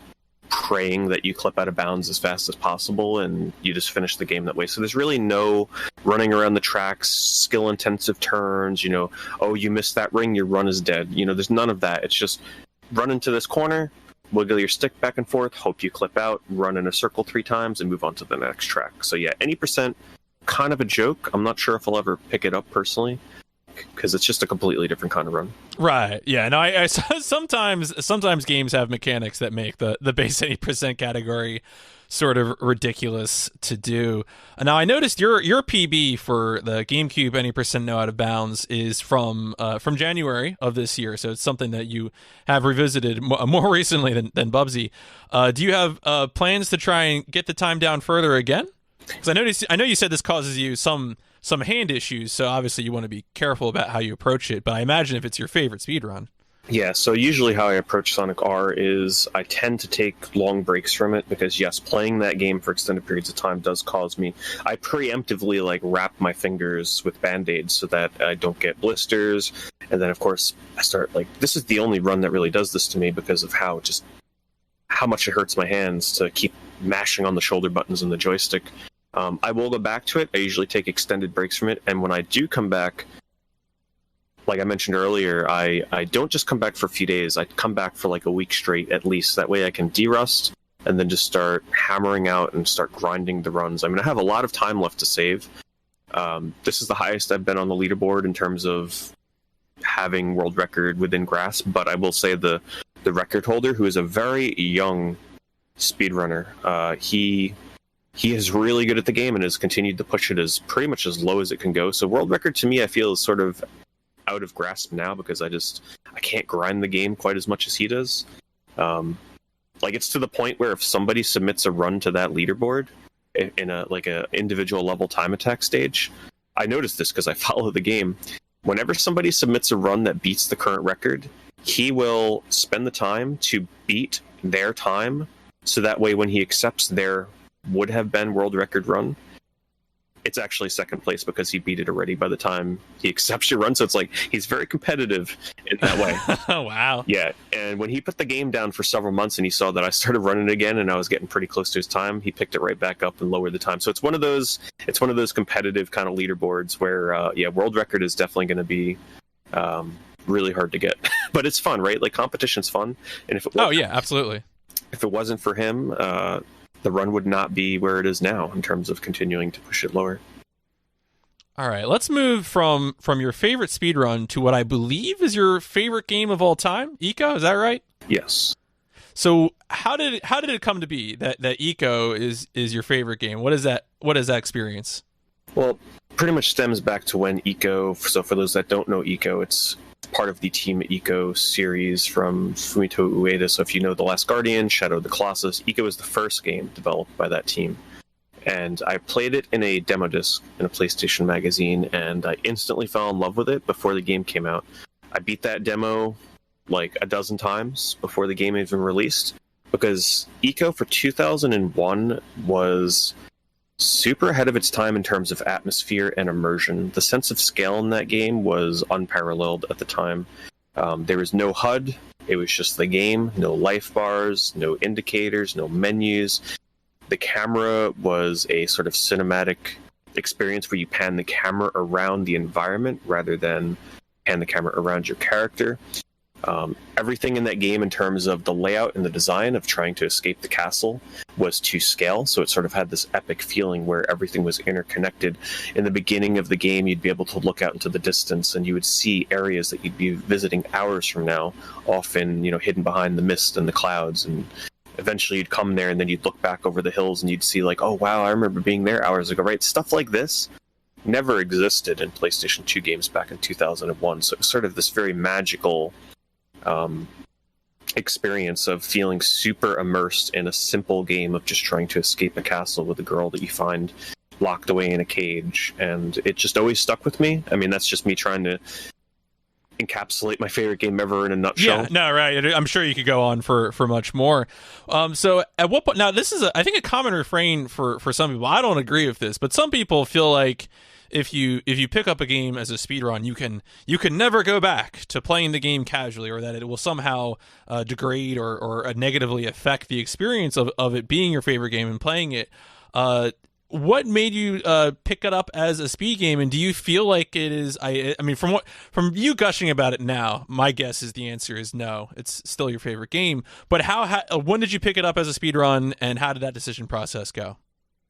praying that you clip out of bounds as fast as possible, and you just finish the game that way. So there's really no running around the tracks, skill intensive turns, oh, you missed that ring, your run is dead. There's none of that. It's just run into this corner, wiggle your stick back and forth, hope you clip out, run in a circle 3 times, and move on to the next track. So yeah, any percent, kind of a joke. I'm not sure if I'll ever pick it up personally, because it's just a completely different kind of run. Right. Yeah. No, I sometimes games have mechanics that make the base 80% category sort of ridiculous to do. Now, I noticed your PB for the GameCube any percent no out of bounds is from January of this year, so it's something that you have revisited more recently than Bubsy. Do you have plans to try and get the time down further again? Because I know you said this causes you some hand issues, so obviously you want to be careful about how you approach it, but I imagine if it's your favorite speedrun. Yeah, so usually how I approach Sonic R is I tend to take long breaks from it, because yes, playing that game for extended periods of time does cause me, I preemptively wrap my fingers with band-aids so that I don't get blisters, and then of course I start this is the only run that really does this to me, because of how much it hurts my hands to keep mashing on the shoulder buttons and the joystick. I will go back to it. I usually take extended breaks from it, and when I do come back, like I mentioned earlier, I don't just come back for a few days. I come back for a week straight at least. That way I can derust and then just start hammering out and start grinding the runs. I have a lot of time left to save. This is the highest I've been on the leaderboard in terms of having world record within grasp, but I will say the record holder, who is a very young speedrunner, he is really good at the game and has continued to push it as pretty much as low as it can go. So world record to me, I feel, is sort of out of grasp now, because I can't grind the game quite as much as he does. It's to the point where if somebody submits a run to that leaderboard in a individual level time attack stage, I noticed this because I follow the game. Whenever somebody submits a run that beats the current record, he will spend the time to beat their time, so that way when he accepts their would have been world record run, it's actually second place, because he beat it already by the time he accepts your run. So it's he's very competitive in that way. Oh, wow. Yeah. And when he put the game down for several months and he saw that I started running again and I was getting pretty close to his time, he picked it right back up and lowered the time. So it's one of those competitive kind of leaderboards where, world record is definitely going to be really hard to get, but it's fun, right? Competition's fun. And if it works, oh yeah, absolutely. if it wasn't for him, the run would not be where it is now in terms of continuing to push it lower. All right, let's move from your favorite speedrun to what I believe is your favorite game of all time, ICO. Is that right? Yes. So how did it come to be that ICO is your favorite game? What is that experience? Well, pretty much stems back to when ICO. So for those that don't know ICO, it's part of the Team ICO series from Fumito Ueda. So if you know The Last Guardian, Shadow of the Colossus, ICO is the first game developed by that team. And I played it in a demo disc in a PlayStation magazine, and I instantly fell in love with it before the game came out. I beat that demo like a dozen times before the game even released, because ICO for 2001 was super ahead of its time in terms of atmosphere and immersion. The sense of scale in that game was unparalleled at the time. There was no HUD, it was just the game, no life bars, no indicators, no menus. The camera was a sort of cinematic experience where you pan the camera around the environment rather than pan the camera around your character. Everything in that game in terms of the layout and the design of trying to escape the castle was to scale, so it sort of had this epic feeling where everything was interconnected. In the beginning of the game, you'd be able to look out into the distance and you would see areas that you'd be visiting hours from now, often, hidden behind the mist and the clouds, and eventually you'd come there and then you'd look back over the hills and you'd see like, oh wow, I remember being there hours ago, right? Stuff like this never existed in PlayStation 2 games back in 2001, so it was sort of this very magical experience of feeling super immersed in a simple game of just trying to escape a castle with a girl that you find locked away in a cage, and it just always stuck with me. I mean, that's just me trying to encapsulate my favorite game ever in a nutshell. Yeah, no, right. I'm sure you could go on for much more. So at what point, now this is I think a common refrain for some people. I don't agree with this, but some people feel like if you pick up a game as a speedrun, you can never go back to playing the game casually, or that it will somehow degrade or negatively affect the experience of it being your favorite game and playing it. What made you pick it up as a speed game, and do you feel like it is? I mean, from you gushing about it now, my guess is the answer is no. It's still your favorite game. But when did you pick it up as a speed run, and how did that decision process go?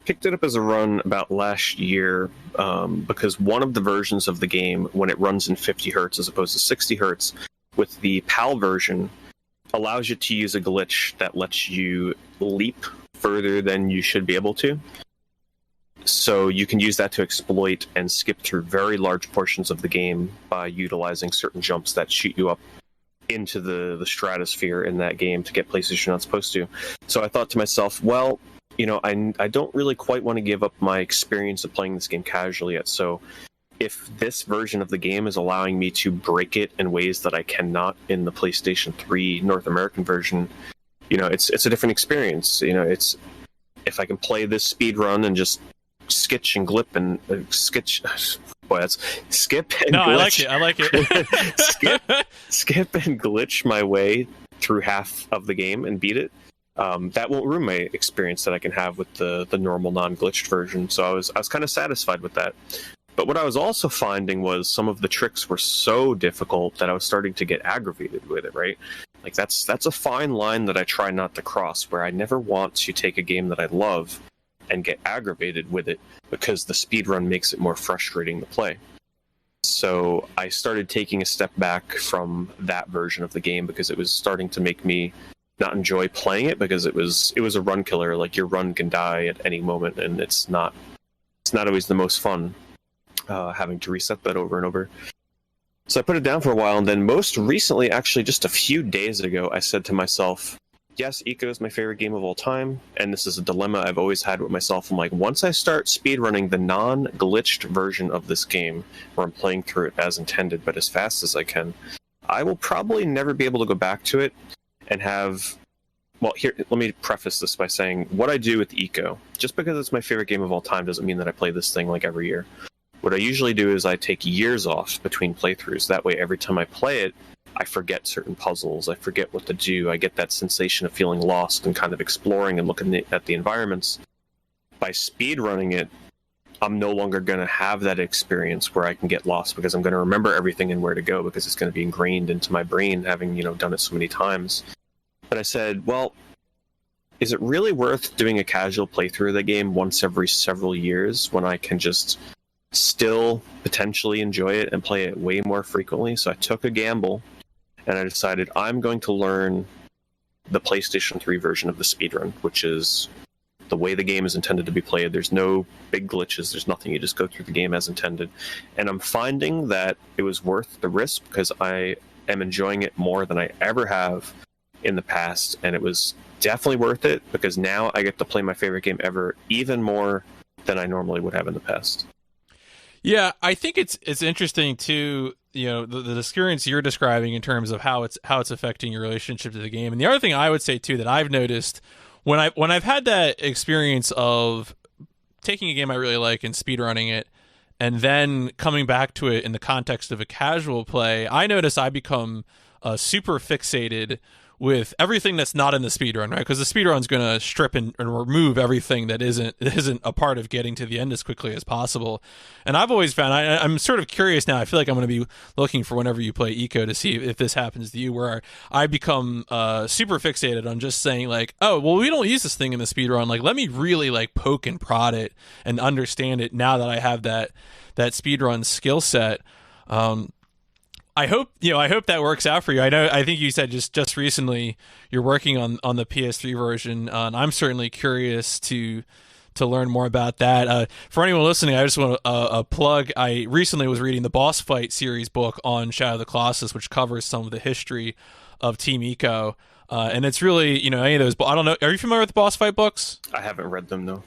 Picked it up as a run about last year because one of the versions of the game, when it runs in 50 hertz as opposed to 60 hertz, with the PAL version, allows you to use a glitch that lets you leap further than you should be able to. So you can use that to exploit and skip through very large portions of the game by utilizing certain jumps that shoot you up into the stratosphere in that game to get places you're not supposed to. So I thought to myself, well, I don't really quite want to give up my experience of playing this game casually yet. So if this version of the game is allowing me to break it in ways that I cannot in the PlayStation 3 North American version, it's a different experience. It's if I can play this speed run and just skitch and glip and skip and no, glitch. I like it. skip and glitch my way through half of the game and beat it. That won't ruin my experience that I can have with the normal non-glitched version. So I was kind of satisfied with that. But what I was also finding was some of the tricks were so difficult that I was starting to get aggravated with it, right? Like that's a fine line that I try not to cross, where I never want to take a game that I love and get aggravated with it because the speedrun makes it more frustrating to play. So I started taking a step back from that version of the game because it was starting to make me not enjoy playing it, because it was a run killer. Like, your run can die at any moment, and it's not always the most fun having to reset that over and over. So I put it down for a while, and then most recently, actually just a few days ago, I said to myself, yes, ICO is my favorite game of all time, and this is a dilemma I've always had with myself. I'm like, once I start speedrunning the non-glitched version of this game, where I'm playing through it as intended, but as fast as I can, I will probably never be able to go back to it and have... Well, here, let me preface this by saying, what I do with ICO, just because it's my favorite game of all time doesn't mean that I play this thing like every year. What I usually do is I take years off between playthroughs. That way, every time I play it, I forget certain puzzles, I forget what to do, I get that sensation of feeling lost and kind of exploring and looking at the environments. By speedrunning it, I'm no longer going to have that experience where I can get lost, because I'm going to remember everything and where to go, because it's going to be ingrained into my brain, having done it so many times. But I said, well, is it really worth doing a casual playthrough of the game once every several years when I can just still potentially enjoy it and play it way more frequently? So I took a gamble, and I decided I'm going to learn the PlayStation 3 version of the speedrun, which is the way the game is intended to be played. There's no big glitches. There's nothing. You just go through the game as intended. And I'm finding that it was worth the risk because I am enjoying it more than I ever have in the past. And it was definitely worth it because now I get to play my favorite game ever even more than I normally would have in the past. Yeah, I think it's interesting too, you know, the experience you're describing in terms of how it's affecting your relationship to the game. And the other thing I would say too that I've noticed when I've had that experience of taking a game I really like and speedrunning it, and then coming back to it in the context of a casual play, I notice I become super fixated with everything that's not in the speedrun, right? Because the speedrun's going to strip and remove everything that isn't a part of getting to the end as quickly as possible. And I've always found, I'm sort of curious now, I feel like I'm going to be looking for whenever you play Eco to see if this happens to you, where I become super fixated on just saying like, oh, well, we don't use this thing in the speedrun. Like, let me really like poke and prod it and understand it now that I have that speedrun skill set. I hope that works out for you. I think you said just recently you're working on the PS3 version, and I'm certainly curious to learn more about that. For anyone listening, I just want to plug. I recently was reading the Boss Fight series book on Shadow of the Colossus, which covers some of the history of Team Eco, and it's really, you know, any of those. I don't know. Are you familiar with the Boss Fight books? I haven't read them, no.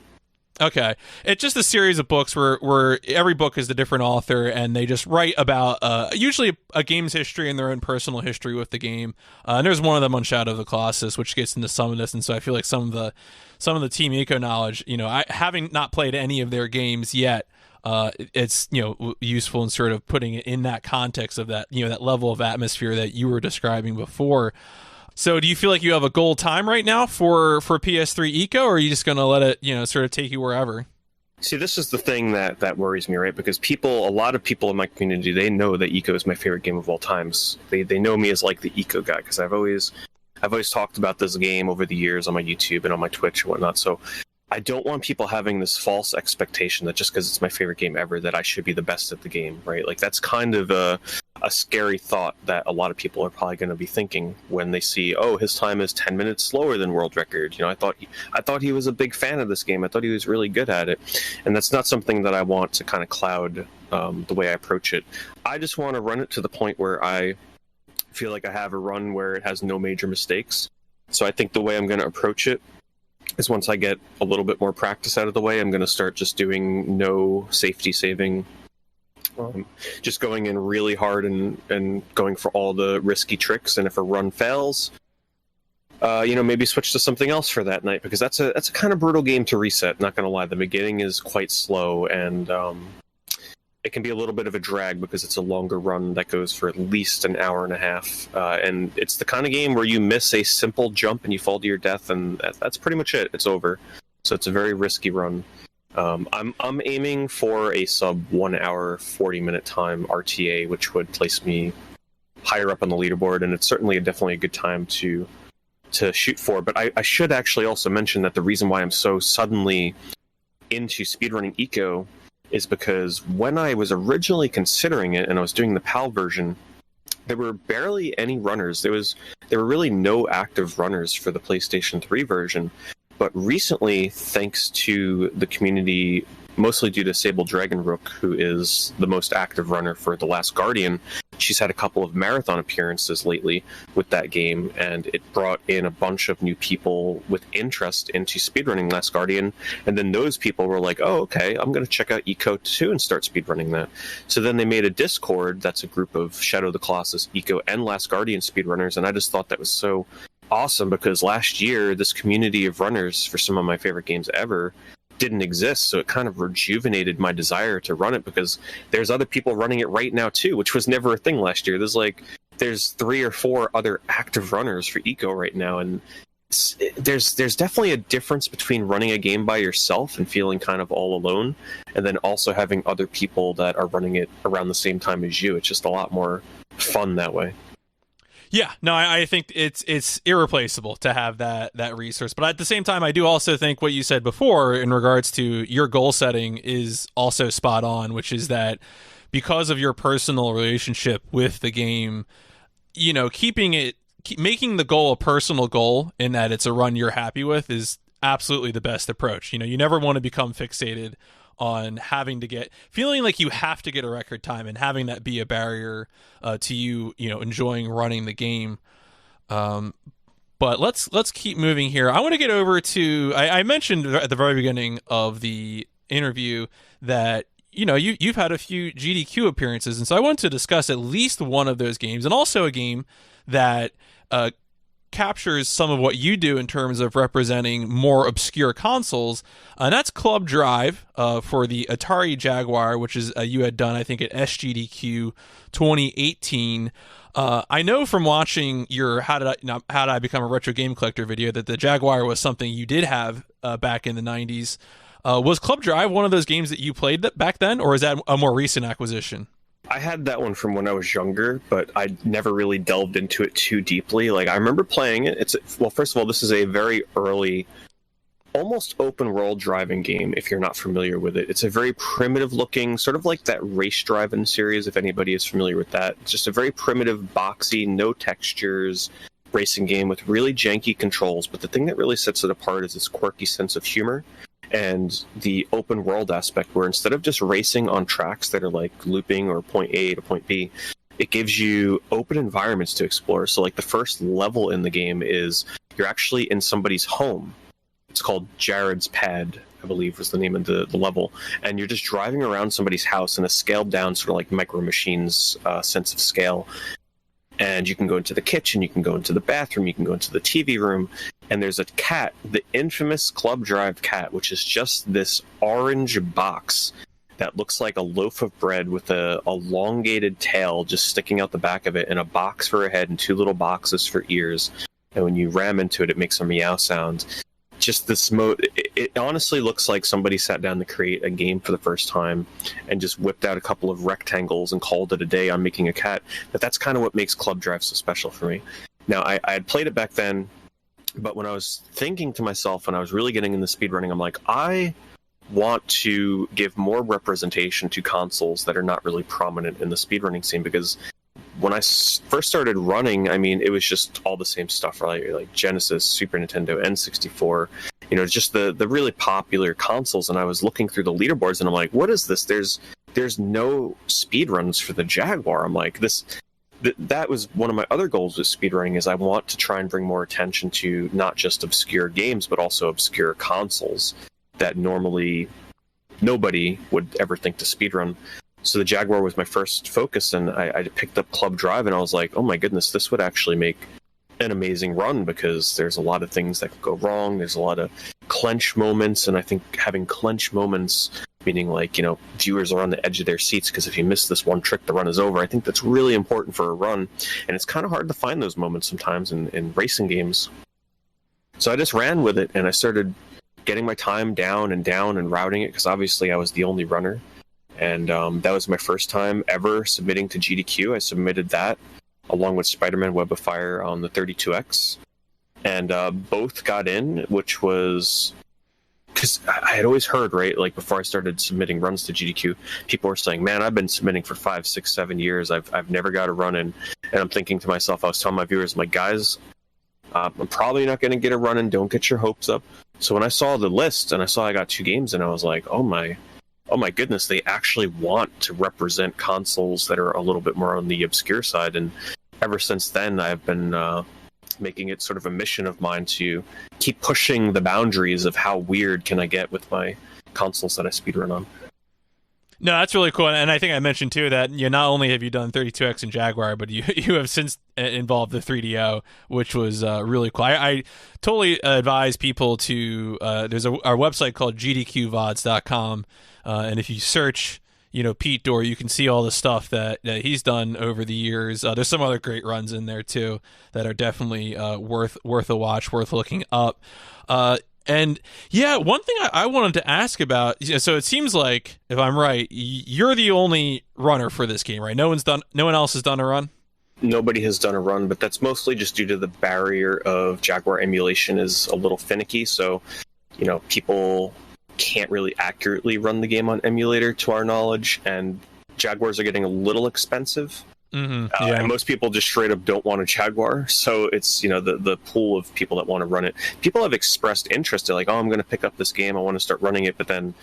Okay. It's just a series of books where every book is a different author, and they just write about usually a game's history and their own personal history with the game. And there's one of them on Shadow of the Colossus, which gets into some of this, and so I feel like some of the Team Eco knowledge, you know, I having not played any of their games yet, it's, you know, useful in sort of putting it in that context of that, you know, that level of atmosphere that you were describing before. So do you feel like you have a goal time right now for PS3 Eco, or are you just going to let it, you know, sort of take you wherever? See, this is the thing that worries me, right? Because a lot of people in my community, they know that Eco is my favorite game of all times. They know me as like the Eco guy because I've always talked about this game over the years on my YouTube and on my Twitch and whatnot. So I don't want people having this false expectation that just because it's my favorite game ever that I should be the best at the game, right? Like that's kind of a scary thought that a lot of people are probably going to be thinking when they see, oh, his time is 10 minutes slower than world record. You know, I thought he was a big fan of this game. I thought he was really good at it. And that's not something that I want to kind of cloud the way I approach it. I just want to run it to the point where I feel like I have a run where it has no major mistakes. So I think the way I'm going to approach it is once I get a little bit more practice out of the way, I'm going to start just doing no safety saving, just going in really hard and going for all the risky tricks. And if a run fails, you know, maybe switch to something else for that night, because that's a kind of brutal game to reset. Not going to lie, the beginning is quite slow, and it can be a little bit of a drag because it's a longer run that goes for at least an hour and a half. And it's the kind of game where you miss a simple jump and you fall to your death, and that's pretty much it. It's over. So it's a very risky run. I'm aiming for a sub 1 hour, 40-minute time RTA, which would place me higher up on the leaderboard, and it's certainly definitely a good time to shoot for. But I should actually also mention that the reason why I'm so suddenly into speedrunning Eco is because when I was originally considering it and I was doing the PAL version, there were barely any runners. There were really no active runners for the PlayStation 3 version. But recently, thanks to the community, mostly due to Sable Dragonrook, who is the most active runner for The Last Guardian, she's had a couple of marathon appearances lately with that game, and it brought in a bunch of new people with interest into speedrunning Last Guardian, and then those people were like, oh, okay, I'm going to check out Eco 2 and start speedrunning that. So then they made a Discord that's a group of Shadow of the Colossus, Eco, and Last Guardian speedrunners, and I just thought that was so awesome, because last year, this community of runners for some of my favorite games ever didn't exist, so it kind of rejuvenated my desire to run it, because there's other people running it right now too, which was never a thing last year. There's 3 or 4 other active runners for Eco right now, and there's definitely a difference between running a game by yourself and feeling kind of all alone, and then also having other people that are running it around the same time as you. It's just a lot more fun that way. Yeah, no, I think it's irreplaceable to have that resource. But at the same time, I do also think what you said before in regards to your goal setting is also spot on, which is that because of your personal relationship with the game, you know, making the goal a personal goal in that it's a run you're happy with is absolutely the best approach. You know, you never want to become fixated on feeling like you have to get a record time and having that be a barrier to you know, enjoying running the game. But let's keep moving here. I want to get over to, I mentioned at the very beginning of the interview that, you know, you've had a few GDQ appearances, and so I want to discuss at least one of those games, and also a game that captures some of what you do in terms of representing more obscure consoles, and that's Club Drive for the Atari Jaguar, which is you had done, I think, at SGDQ 2018. I know from watching your How Did I Become a Retro Game Collector video that the Jaguar was something you did have back in the 90s. Was Club Drive one of those games that you played back then, or is that a more recent acquisition? I had that one from when I was younger, but I never really delved into it too deeply. Like, I remember playing it. Well, first of all, this is a very early, almost open world driving game, if you're not familiar with it. It's a very primitive looking, sort of like that Race Driving series, if anybody is familiar with that. It's just a very primitive, boxy, no textures racing game with really janky controls. But the thing that really sets it apart is this quirky sense of humor and the open world aspect, where instead of just racing on tracks that are like looping or point A to point B, it gives you open environments to explore. So like the first level in the game is you're actually in somebody's home. It's called Jared's Pad, I believe was the name of the level. And you're just driving around somebody's house in a scaled down sort of like Micro Machines sense of scale. And you can go into the kitchen, you can go into the bathroom, you can go into the TV room. And there's a cat, the infamous Club Drive cat, which is just this orange box that looks like a loaf of bread with a elongated tail just sticking out the back of it, and a box for a head and two little boxes for ears. And when you ram into it, it makes a meow sound. Just this it honestly looks like somebody sat down to create a game for the first time and just whipped out a couple of rectangles and called it a day on making a cat. But that's kind of what makes Club Drive so special for me. Now, I had played it back then, but when I was thinking to myself, when I was really getting into speedrunning, I'm like, I want to give more representation to consoles that are not really prominent in the speedrunning scene, because when I first started running, I mean, it was just all the same stuff, right? Like Genesis, Super Nintendo, N64, you know, just the really popular consoles. And I was looking through the leaderboards and I'm like, what is this? There's no speedruns for the Jaguar. I'm like, that was one of my other goals with speedrunning, is I want to try and bring more attention to not just obscure games, but also obscure consoles that normally nobody would ever think to speedrun. So the Jaguar was my first focus, and I picked up Club Drive, and I was like, oh my goodness, this would actually make an amazing run, because there's a lot of things that could go wrong. There's a lot of clench moments, and I think having clench moments, meaning like, you know, viewers are on the edge of their seats because if you miss this one trick, the run is over. I think that's really important for a run, and it's kind of hard to find those moments sometimes in racing games. So I just ran with it, and I started getting my time down and routing it, because obviously I was the only runner. And that was my first time ever submitting to GDQ. I submitted that along with Spider-Man Web of Fire on the 32X. And both got in, which was... because I had always heard, right, like before I started submitting runs to GDQ, people were saying, man, I've been submitting for 5, 6, 7 years. I've never got a run in. And I'm thinking to myself, I was telling my viewers, I'm like, guys, I'm probably not going to get a run in. Don't get your hopes up. So when I saw the list and I saw I got 2 games, and I was like, oh my goodness, they actually want to represent consoles that are a little bit more on the obscure side. And ever since then, I've been making it sort of a mission of mine to keep pushing the boundaries of how weird can I get with my consoles that I speedrun on. No, that's really cool. And I think I mentioned too that not only have you done 32X and Jaguar, but you have since involved the 3DO, which was really cool. I totally advise people to there's our website called gdqvods.com, and if you search Pete Dorr, you can see all the stuff that he's done over the years. There's some other great runs in there too that are definitely worth a watch, worth looking up. And yeah, one thing I wanted to ask about, so it seems like, if I'm right, you're the only runner for this game, right? No one else has done a run? nobody has done a run, but that's mostly just due to the barrier of Jaguar emulation is a little finicky. So, people can't really accurately run the game on emulator, to our knowledge, and Jaguars are getting a little expensive. And most people just straight up don't want a Jaguar. So it's, the pool of people that want to run it. People have expressed interest. They're like, oh, I'm going to pick up this game. I want to start running it. But then,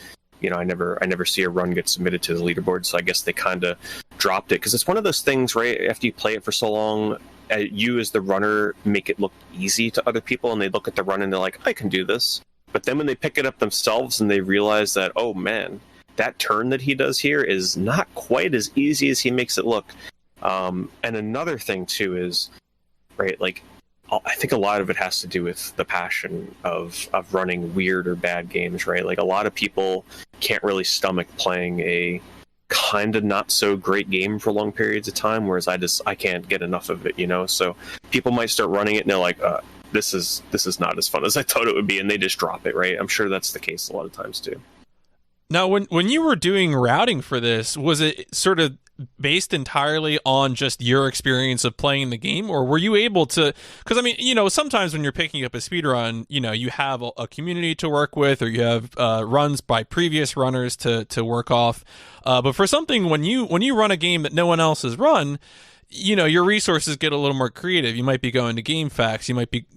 I never see a run get submitted to the leaderboard. So I guess they kind of dropped it. Because it's one of those things, right? After you play it for so long, you as the runner make it look easy to other people. And they look at the run and they're like, I can do this. But then when they pick it up themselves and they realize that, oh, man, that turn that he does here is not quite as easy as he makes it look. And another thing too is, right, like, I think a lot of it has to do with the passion of running weird or bad games, right? Like, a lot of people can't really stomach playing a kind of not so great game for long periods of time, whereas I can't get enough of it, so people might start running it and they're like, this is not as fun as I thought it would be, and they just drop it, right? I'm sure that's the case a lot of times too. Now, when you were doing routing for this, was it sort of based entirely on just your experience of playing the game, or were you able to, because I mean, sometimes when you're picking up a speedrun, you have a community to work with, or you have runs by previous runners to work off, but for something, when you run a game that no one else has run, your resources get a little more creative. You might be going to GameFAQs, you might be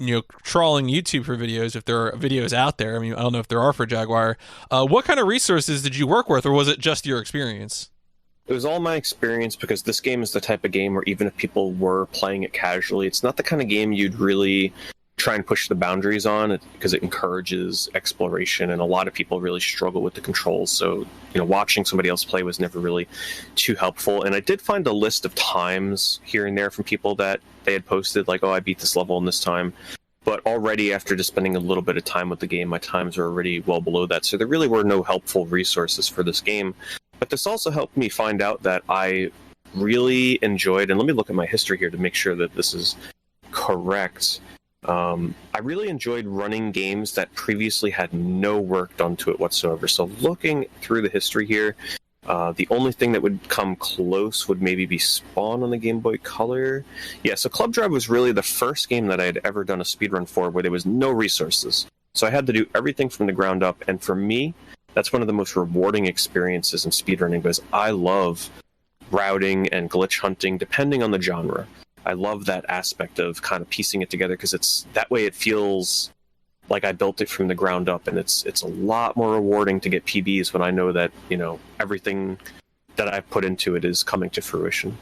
trawling YouTube for videos if there are videos out there. I mean, I don't know if there are for Jaguar. What kind of resources did you work with, or was it just your experience? It was all my experience, because this game is the type of game where even if people were playing it casually, it's not the kind of game you'd really try and push the boundaries on, because it encourages exploration, and a lot of people really struggle with the controls. So, watching somebody else play was never really too helpful. And I did find a list of times here and there from people that they had posted, like, oh, I beat this level in this time. But already after just spending a little bit of time with the game, my times were already well below that. So there really were no helpful resources for this game. But this also helped me find out that I really enjoyed, and let me look at my history here to make sure that this is correct. I really enjoyed running games that previously had no work done to it whatsoever. So looking through the history here, the only thing that would come close would maybe be Spawn on the Game Boy Color. Yeah, so Club Drive was really the first game that I had ever done a speedrun for where there was no resources. So I had to do everything from the ground up, and for me, that's one of the most rewarding experiences in speedrunning, because I love routing and glitch hunting, depending on the genre. I love that aspect of kind of piecing it together, because it's that way it feels like I built it from the ground up, and it's a lot more rewarding to get PBs when I know that, everything that I've put into it is coming to fruition.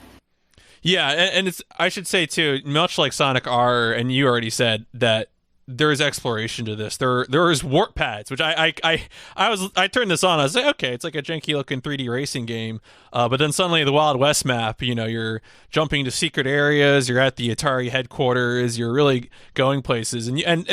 Yeah, and it's, I should say too, much like Sonic R, and you already said that there is exploration to this. There is warp pads, which I turned this on. I was like, okay, it's like a janky looking 3D racing game. But then suddenly the Wild West map, you're jumping to secret areas. You're at the Atari headquarters. You're really going places, and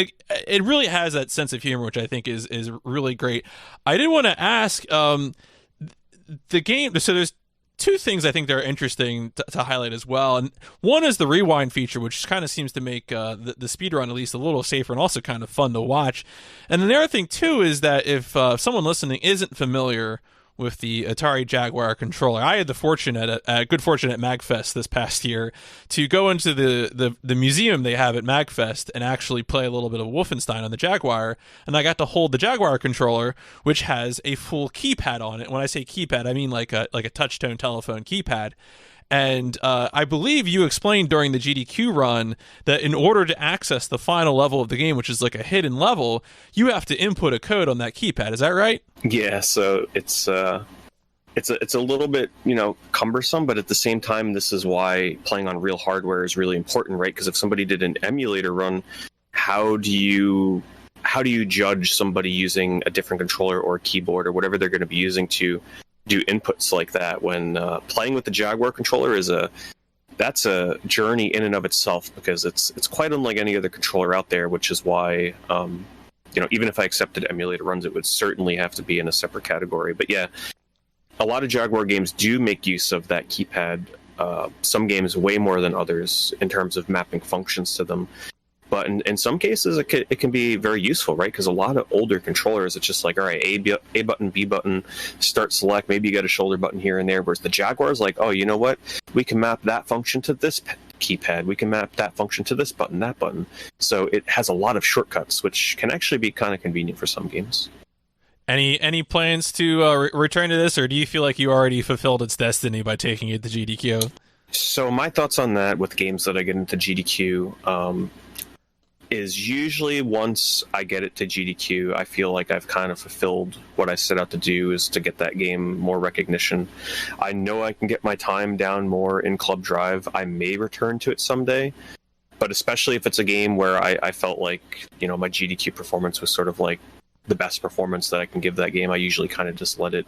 it really has that sense of humor, which I think is really great. I did want to ask the game. So there's two things I think that are interesting to highlight as well. And one is the rewind feature, which kind of seems to make the speedrun at least a little safer and also kind of fun to watch. And then the other thing, too, is that if someone listening isn't familiar with the Atari Jaguar controller, I had the good fortune at MagFest this past year to go into the museum they have at MagFest and actually play a little bit of Wolfenstein on the Jaguar, and I got to hold the Jaguar controller, which has a full keypad on it. When I say keypad, I mean like a touch-tone telephone keypad. And I believe you explained during the GDQ run that in order to access the final level of the game, which is like a hidden level, you have to input a code on that keypad. Is that right? Yeah, so it's a little bit, cumbersome, but at the same time, this is why playing on real hardware is really important, right? Because if somebody did an emulator run, how do you judge somebody using a different controller or keyboard or whatever they're going to be using to do inputs like that, when playing with the Jaguar controller that's a journey in and of itself, because it's quite unlike any other controller out there, which is why even if I accepted emulator runs, it would certainly have to be in a separate category. But yeah, a lot of Jaguar games do make use of that keypad, some games way more than others in terms of mapping functions to them. But in some cases, it can be very useful, right? Because a lot of older controllers, it's just like, all right, A button, B button, start, select. Maybe you got a shoulder button here and there. Whereas the Jaguar is like, oh, you know what? We can map that function to this keypad. We can map that function to this button, that button. So it has a lot of shortcuts, which can actually be kind of convenient for some games. Any plans to return to this, or do you feel like you already fulfilled its destiny by taking it to GDQ? So my thoughts on that with games that I get into GDQ is usually once I get it to GDQ, I feel like I've kind of fulfilled what I set out to do, is to get that game more recognition. I know I can get my time down more in Club Drive. I may return to it someday, but especially if it's a game where I felt like, you know, my GDQ performance was sort of like the best performance that I can give that game, I usually kind of just let it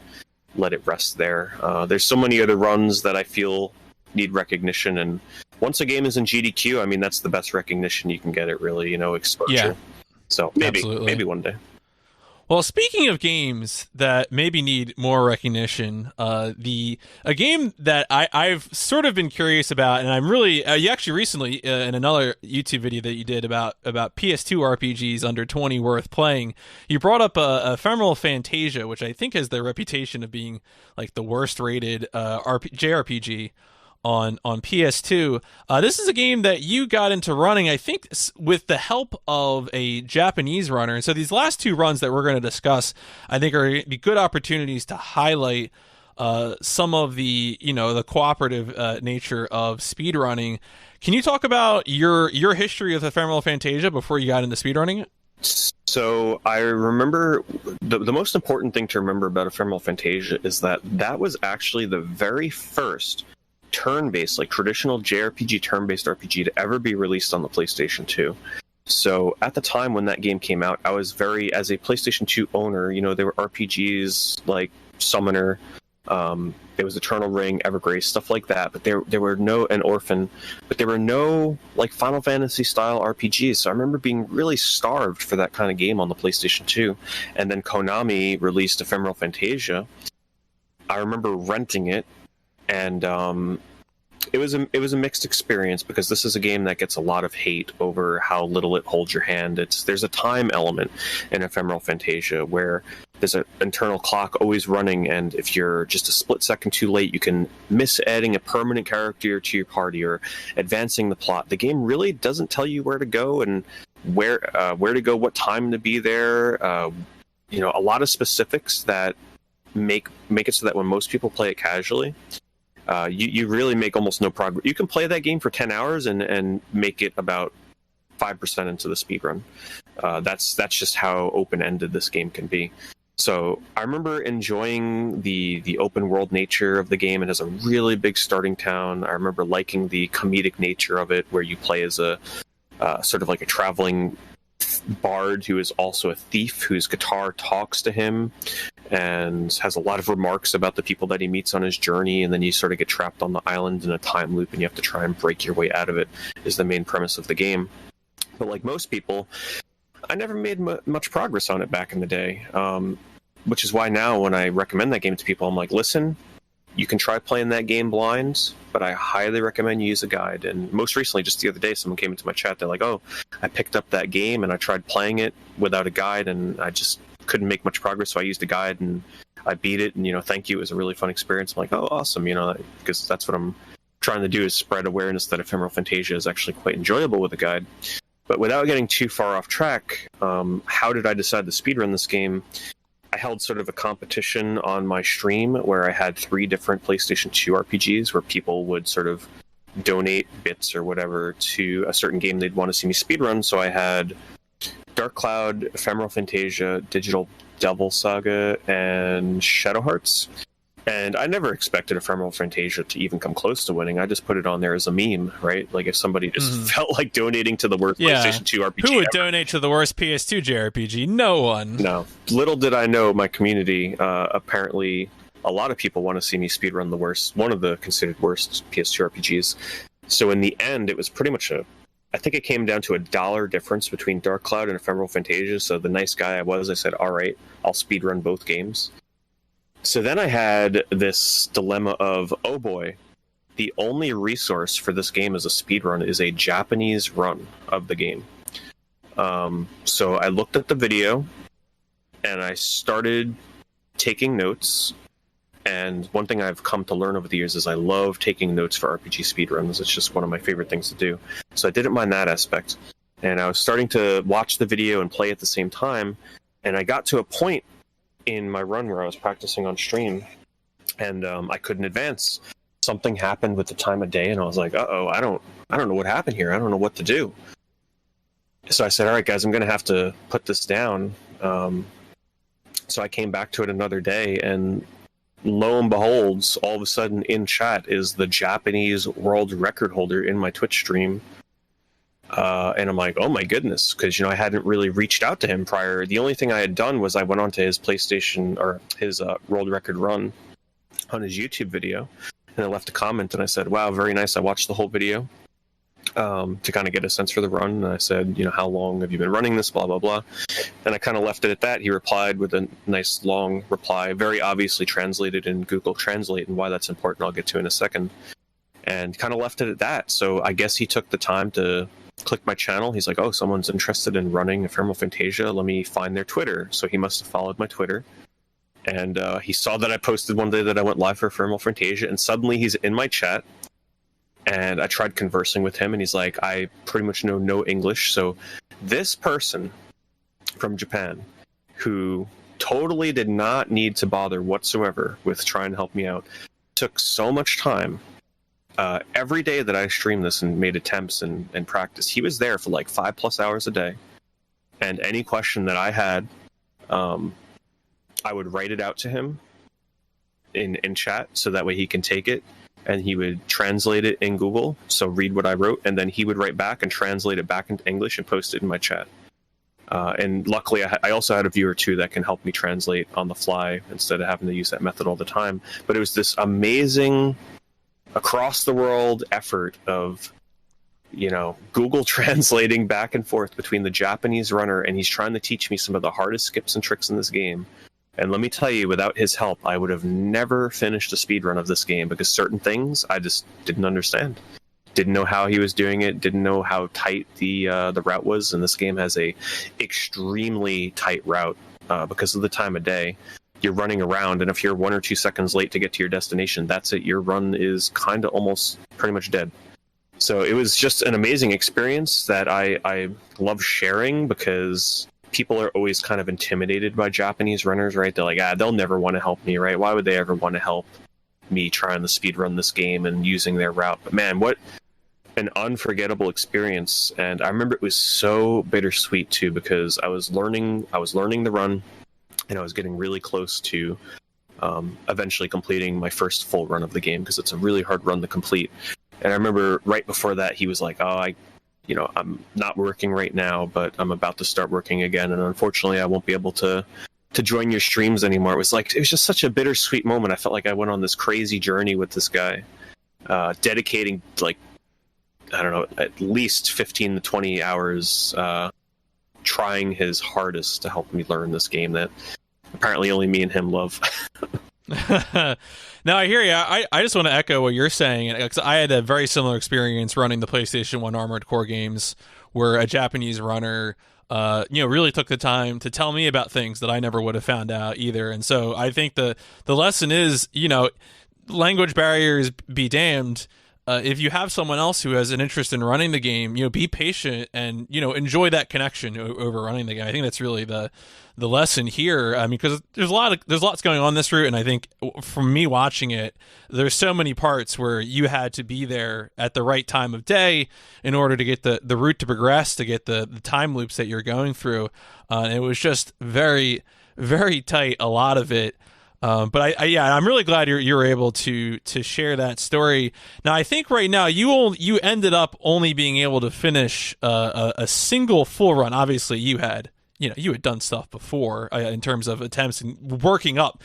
rest there. There's so many other runs that I feel need recognition, and once a game is in GDQ, I mean, that's the best recognition you can get it, really, you know, exposure. Yeah. So maybe one day. Well, speaking of games that maybe need more recognition, a game that I've sort of been curious about, and I'm really you actually recently in another YouTube video that you did about PS2 RPGs under 20 worth playing, you brought up Ephemeral Fantasia, which I think has the reputation of being like the worst rated JRPG on PS2. This is a game that you got into running, I think, with the help of a Japanese runner. And so these last two runs that we're going to discuss, I think, are going to be good opportunities to highlight some of the, you know, the cooperative nature of speedrunning. Can you talk about your history with Ephemeral Fantasia before you got into speedrunning it? So I remember the most important thing to remember about Ephemeral Fantasia is that was actually the very first turn-based, like traditional JRPG turn-based RPG to ever be released on the PlayStation 2. So at the time when that game came out, I was as a PlayStation 2 owner, you know, there were RPGs like Summoner, there was Eternal Ring, Evergrace, stuff like that, but there were no, an Orphan, but there were no like Final Fantasy style RPGs. So I remember being really starved for that kind of game on the PlayStation 2. And then Konami released Ephemeral Fantasia. I remember renting it, and it was a mixed experience, because this is a game that gets a lot of hate over how little it holds your hand. There's a time element in Ephemeral Fantasia where there's an internal clock always running, and if you're just a split second too late, you can miss adding a permanent character to your party or advancing the plot. The game really doesn't tell you where to go and where to go, what time to be there. You know, a lot of specifics that make it so that when most people play it casually, you really make almost no progress. You can play that game for 10 hours and make it about 5% into the speedrun. That's just how open-ended this game can be. So I remember enjoying the open world nature of the game. It has a really big starting town. I remember liking the comedic nature of it, where you play as a sort of like a traveling bard who is also a thief, whose guitar talks to him and has a lot of remarks about the people that he meets on his journey, and then you sort of get trapped on the island in a time loop and you have to try and break your way out of it, is the main premise of the game. But like most people, I never made much progress on it back in the day, which is why now when I recommend that game to people, I'm like, listen, you can try playing that game blind, but I highly recommend you use a guide. And most recently, just the other day, someone came into my chat, they're like, oh, I picked up that game and I tried playing it without a guide and I just couldn't make much progress, so I used a guide and I beat it, and, you know, thank you, it was a really fun experience. I'm like, oh, awesome, you know, because that's what I'm trying to do, is spread awareness that Ephemeral Fantasia is actually quite enjoyable with a guide. But without getting too far off track, how did I decide to speedrun this game? I held sort of a competition on my stream where I had 3 different PlayStation 2 RPGs where people would sort of donate bits or whatever to a certain game they'd want to see me speedrun. So I had Dark Cloud, Ephemeral Fantasia, Digital Devil Saga, and Shadow Hearts. And I never expected Ephemeral Fantasia to even come close to winning. I just put it on there as a meme, right? Like if somebody just felt like donating to the worst PlayStation 2 RPG. Who would donate to the worst PS2 JRPG? No one. No. Little did I know, my community, apparently a lot of people want to see me speedrun the worst, one of the considered worst PS2 RPGs. So in the end, it was pretty much I think it came down to $1 difference between Dark Cloud and Ephemeral Fantasia. So the nice guy I said, all right, I'll speedrun both games. So then I had this dilemma of, oh boy, the only resource for this game as a speedrun is a Japanese run of the game. So I looked at the video and I started taking notes, And one thing I've come to learn over the years is I love taking notes for RPG speedruns. It's just one of my favorite things to do. So I didn't mind that aspect. And I was starting to watch the video and play at the same time. And I got to a point in my run where I was practicing on stream, and I couldn't advance. Something happened with the time of day, and I was like, uh-oh, I don't know what happened here. I don't know what to do. So I said, all right, guys, I'm going to have to put this down. So I came back to it another day, and lo and behold, all of a sudden in chat is the Japanese world record holder in my Twitch stream. And I'm like, oh my goodness, because, I hadn't really reached out to him prior. The only thing I had done was I went onto his PlayStation, or his world record run on his YouTube video, and I left a comment, and I said, wow, very nice. I watched the whole video to kind of get a sense for the run. And I said, how long have you been running this, blah, blah, blah. And I kind of left it at that. He replied with a nice long reply, very obviously translated in Google Translate, and why that's important I'll get to in a second. And kind of left it at that. So I guess he took the time to click my channel. He's like, oh, someone's interested in running Ephemeral Fantasia. Let me find their Twitter. So he must have followed my Twitter. And he saw that I posted one day that I went live for Ephemeral Fantasia, and suddenly he's in my chat. And I tried conversing with him, and he's like, I pretty much know no English. So this person from Japan, who totally did not need to bother whatsoever with trying to help me out, took so much time. Every day that I streamed this and made attempts and practice, he was there for like 5+ hours a day. And any question that I had, I would write it out to him in chat, so that way he can take it, and he would translate it in Google, so read what I wrote, and then he would write back and translate it back into English and post it in my chat. And luckily, I also had a viewer too that can help me translate on the fly instead of having to use that method all the time. But it was this amazing across the world effort of, Google translating back and forth between the Japanese runner, and he's trying to teach me some of the hardest skips and tricks in this game. And let me tell you, without his help, I would have never finished a speedrun of this game, because certain things I just didn't understand. Didn't know how he was doing it, didn't know how tight the route was, and this game has a extremely tight route because of the time of day. You're running around, and if you're 1 or 2 seconds late to get to your destination, that's it. Your run is kind of almost pretty much dead. So it was just an amazing experience that I love sharing, because people are always kind of intimidated by Japanese runners, right? They're like, they'll never want to help me, right? Why would they ever want to help me trying to speedrun this game and using their route? But man, what an unforgettable experience. And I remember it was so bittersweet too, because I was learning the run, and I was getting really close to eventually completing my first full run of the game, because it's a really hard run to complete. And I remember right before that, he was like, I'm not working right now, but I'm about to start working again, and unfortunately I won't be able to join your streams anymore. It was just such a bittersweet moment. I felt like I went on this crazy journey with this guy, dedicating at least 15 to 20 hours trying his hardest to help me learn this game that apparently only me and him love. Now, I hear you. I just want to echo what you're saying, because I had a very similar experience running the PlayStation 1 Armored Core games, where a Japanese runner really took the time to tell me about things that I never would have found out either. And so I think the lesson is, language barriers be damned. If you have someone else who has an interest in running the game, be patient and, enjoy that connection over running the game. I think that's really the lesson here. I mean, because there's lots going on this route, and I think from me watching it, there's so many parts where you had to be there at the right time of day in order to get the route to progress, to get the time loops that you're going through. And it was just very, very tight, a lot of it. But I'm really glad you're able to share that story. Now, I think right now you ended up only being able to finish a single full run. Obviously, you had done stuff before in terms of attempts and working up.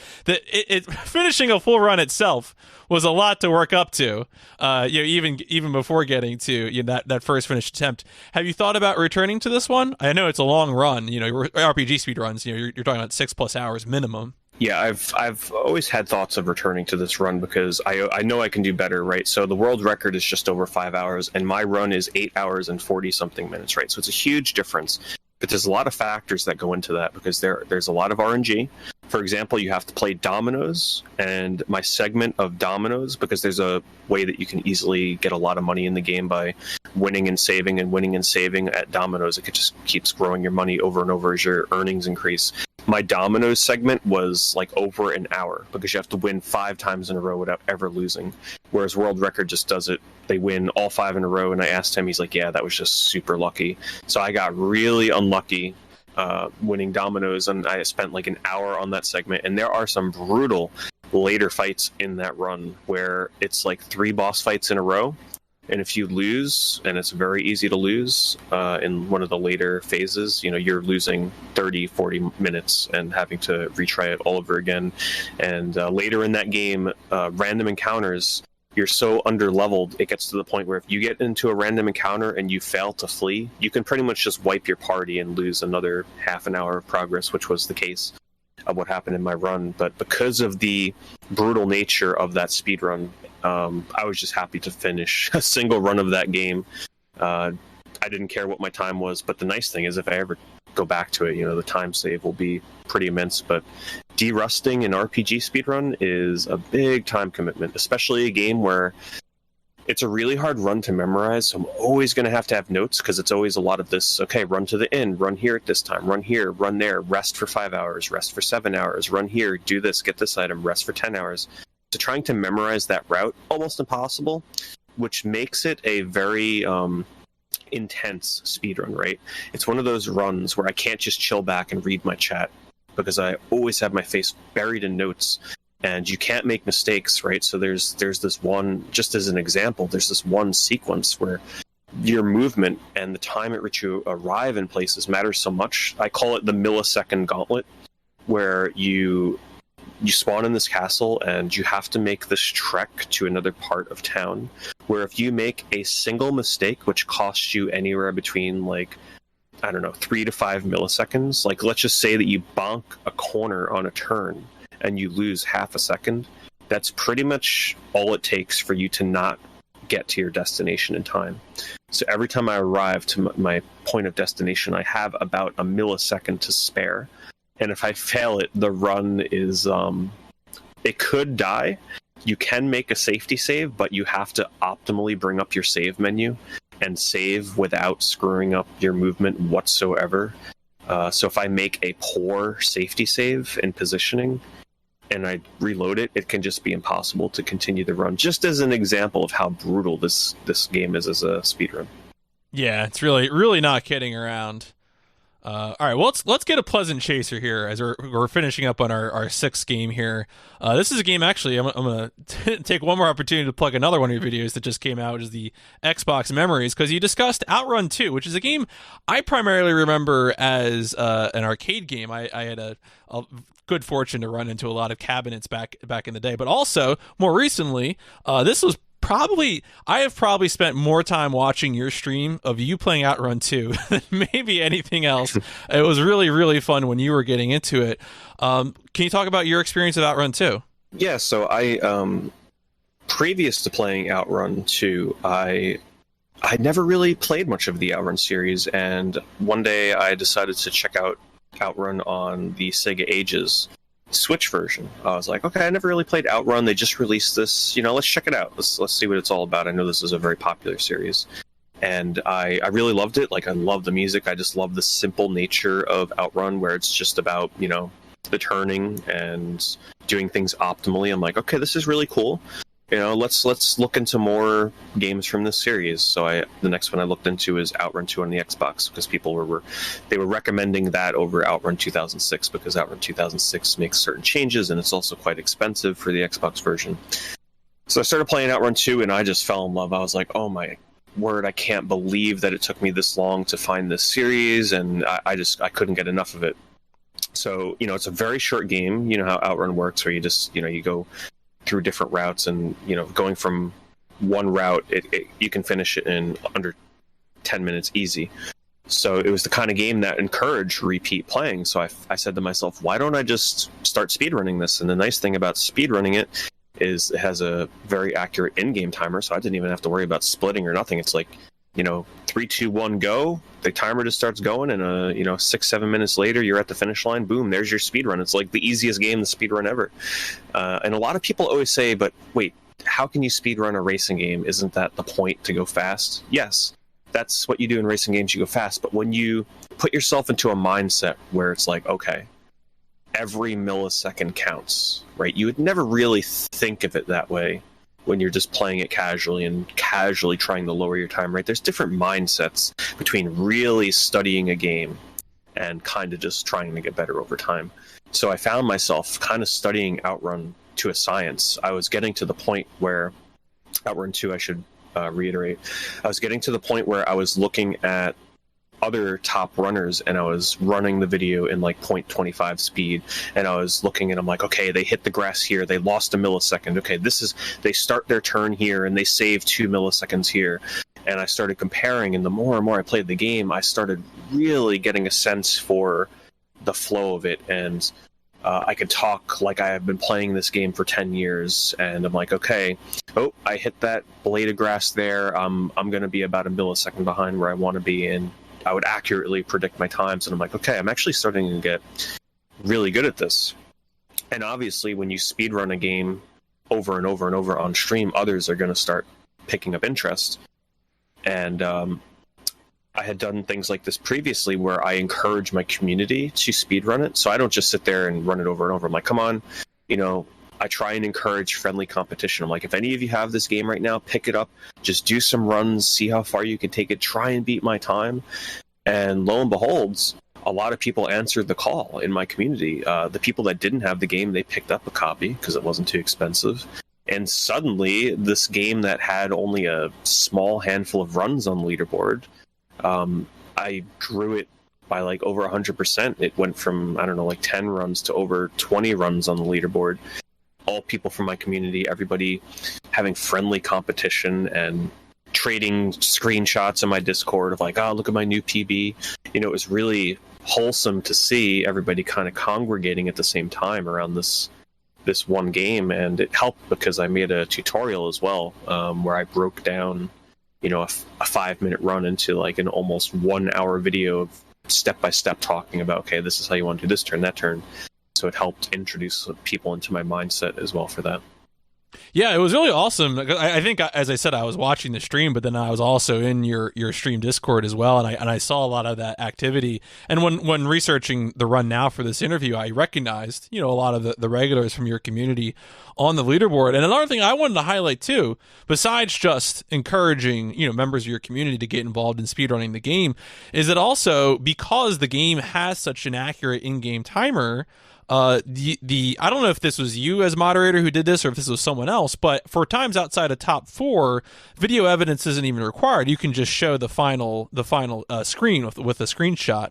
Finishing a full run itself was a lot to work up to. Even before getting to that first finished attempt. Have you thought about returning to this one? I know it's a long run. RPG speedruns. You're talking about 6+ hours minimum. Yeah, I've always had thoughts of returning to this run, because I know I can do better, right? So the world record is just over 5 hours, and my run is 8 hours and 40 something minutes, right? So it's a huge difference. But there's a lot of factors that go into that because there's a lot of RNG. For example, you have to play dominoes, and my segment of dominoes, because there's a way that you can easily get a lot of money in the game by winning and saving at dominoes. It just keeps growing your money over and over as your earnings increase. My dominoes segment was like over an hour because you have to win 5 times in a row without ever losing. Whereas World Record just does it. They win all 5 in a row, and I asked him, he's like, yeah, that was just super lucky. So I got really unlucky winning dominoes, and I spent like an hour on that segment. And there are some brutal later fights in that run where it's like 3 boss fights in a row. And if you lose, and it's very easy to lose in one of the later phases, you're losing 30, 40 minutes and having to retry it all over again. And later in that game, random encounters, you're so under-leveled, it gets to the point where if you get into a random encounter and you fail to flee, you can pretty much just wipe your party and lose another half an hour of progress, which was the case of what happened in my run. But because of the brutal nature of that speedrun, I was just happy to finish a single run of that game. I didn't care what my time was, but the nice thing is if I ever go back to it, the time save will be pretty immense. But derusting an RPG speedrun is a big time commitment, especially a game where it's a really hard run to memorize. So I'm always going to have notes because it's always a lot of this, okay, run to the end, run here at this time, run here, run there, rest for 5 hours, rest for 7 hours, run here, do this, get this item, rest for 10 hours. So trying to memorize that route, almost impossible, which makes it a very intense speedrun, right? It's one of those runs where I can't just chill back and read my chat because I always have my face buried in notes, and you can't make mistakes, right? So there's this one, just as an example, there's this one sequence where your movement and the time at which you arrive in places matters so much. I call it the millisecond gauntlet, where you spawn in this castle and you have to make this trek to another part of town, where if you make a single mistake, which costs you anywhere between 3 to 5 milliseconds, like let's just say that you bonk a corner on a turn and you lose half a second, that's pretty much all it takes for you to not get to your destination in time. So every time I arrive to my point of destination, I have about a millisecond to spare. And if I fail it, the run is, it could die. You can make a safety save, but you have to optimally bring up your save menu and save without screwing up your movement whatsoever. So if I make a poor safety save in positioning and I reload it, it can just be impossible to continue the run. Just as an example of how brutal this game is as a speedrun. Yeah, it's really not kidding around. All right, well, let's get a pleasant chaser here as we're finishing up on our 6th game here. This is a game, actually, I'm going to take one more opportunity to plug another one of your videos that just came out, which is the Xbox Memories, because you discussed OutRun 2, which is a game I primarily remember as an arcade game. I had a good fortune to run into a lot of cabinets back in the day, but also, more recently, this was I have probably spent more time watching your stream of you playing OutRun 2 than maybe anything else. It was really, really fun when you were getting into it. Can you talk about your experience with OutRun 2? Yeah, so I, previous to playing OutRun 2, I never really played much of the OutRun series, and one day I decided to check out OutRun on the Sega Ages Switch version. I was like, okay, I never really played OutRun. They just released this, let's check it out. Let's see what it's all about. I know this is a very popular series. And I really loved it. Like, I love the music. I just love the simple nature of OutRun, where it's just about, the turning and doing things optimally. I'm like, okay, this is really cool. Let's look into more games from this series. So the next one I looked into is OutRun 2 on the Xbox, because people were recommending that over OutRun 2006, because OutRun 2006 makes certain changes and it's also quite expensive for the Xbox version. So I started playing OutRun 2 and I just fell in love. I was like, oh my word, I can't believe that it took me this long to find this series, and I couldn't get enough of it. So, it's a very short game. You know how OutRun works, where you just, you go through different routes, and going from one route, you can finish it in under 10 minutes easy. So it was the kind of game that encouraged repeat playing. So I said to myself, why don't I just start speedrunning this? And the nice thing about speedrunning it is it has a very accurate in-game timer, so I didn't even have to worry about splitting or nothing. It's like 3, 2, 1, go. The timer just starts going, and 6-7 minutes later, you're at the finish line. Boom, there's your speed run. It's like the easiest game to speed run ever. And a lot of people always say, but wait, how can you speed run a racing game? Isn't that the point, to go fast? Yes, that's what you do in racing games. You go fast. But when you put yourself into a mindset where it's like, okay, every millisecond counts, right? You would never really think of it that way when you're just playing it casually and casually trying to lower your time, right? There's different mindsets between really studying a game and kind of just trying to get better over time. So I found myself kind of studying OutRun to a science. I was getting to the point where, OutRun 2, I should reiterate, I was getting to the point where I was looking at other top runners, and I was running the video in like 0.25 speed, and I was looking, and I'm like, okay, they hit the grass here, they lost a millisecond, okay, they start their turn here and they save 2 milliseconds here. And I started comparing, and the more and more I played the game, I started really getting a sense for the flow of it. And I could talk like I have been playing this game for 10 years, and I'm like, okay, oh, I hit that blade of grass there, I'm going to be about a millisecond behind where I want to be, and I would accurately predict my times. And I'm like, okay, I'm actually starting to get really good at this. And obviously, when you speedrun a game over and over and over on stream, others are going to start picking up interest. And I had done things like this previously where I encourage my community to speedrun it. So I don't just sit there and run it over and over. I'm like, come on, I try and encourage friendly competition. I'm like, if any of you have this game right now, pick it up, just do some runs, see how far you can take it, try and beat my time. And lo and behold, a lot of people answered the call in my community. The people that didn't have the game, they picked up a copy because it wasn't too expensive. And suddenly, this game that had only a small handful of runs on the leaderboard, I grew it by like over 100%. It went from, 10 runs to over 20 runs on the leaderboard. All people from my community, everybody having friendly competition and trading screenshots in my Discord of like, oh, look at my new PB. It was really wholesome to see everybody kind of congregating at the same time around this one game. And it helped because I made a tutorial as well, where I broke down, a 5-minute run into like an almost 1-hour video of step-by-step talking about, okay, this is how you want to do this turn, that turn. So it helped introduce people into my mindset as well for that. Yeah, it was really awesome. I think, as I said, I was watching the stream, but then I was also in your stream Discord as well, and I saw a lot of that activity. And when researching the run now for this interview, I recognized, a lot of the regulars from your community on the leaderboard. And another thing I wanted to highlight too, besides just encouraging, members of your community to get involved in speedrunning the game, is that also because the game has such an accurate in-game timer, I don't know if this was you as moderator who did this or if this was someone else, but for times outside of top 4, video evidence isn't even required. You can just show the final screen with a screenshot.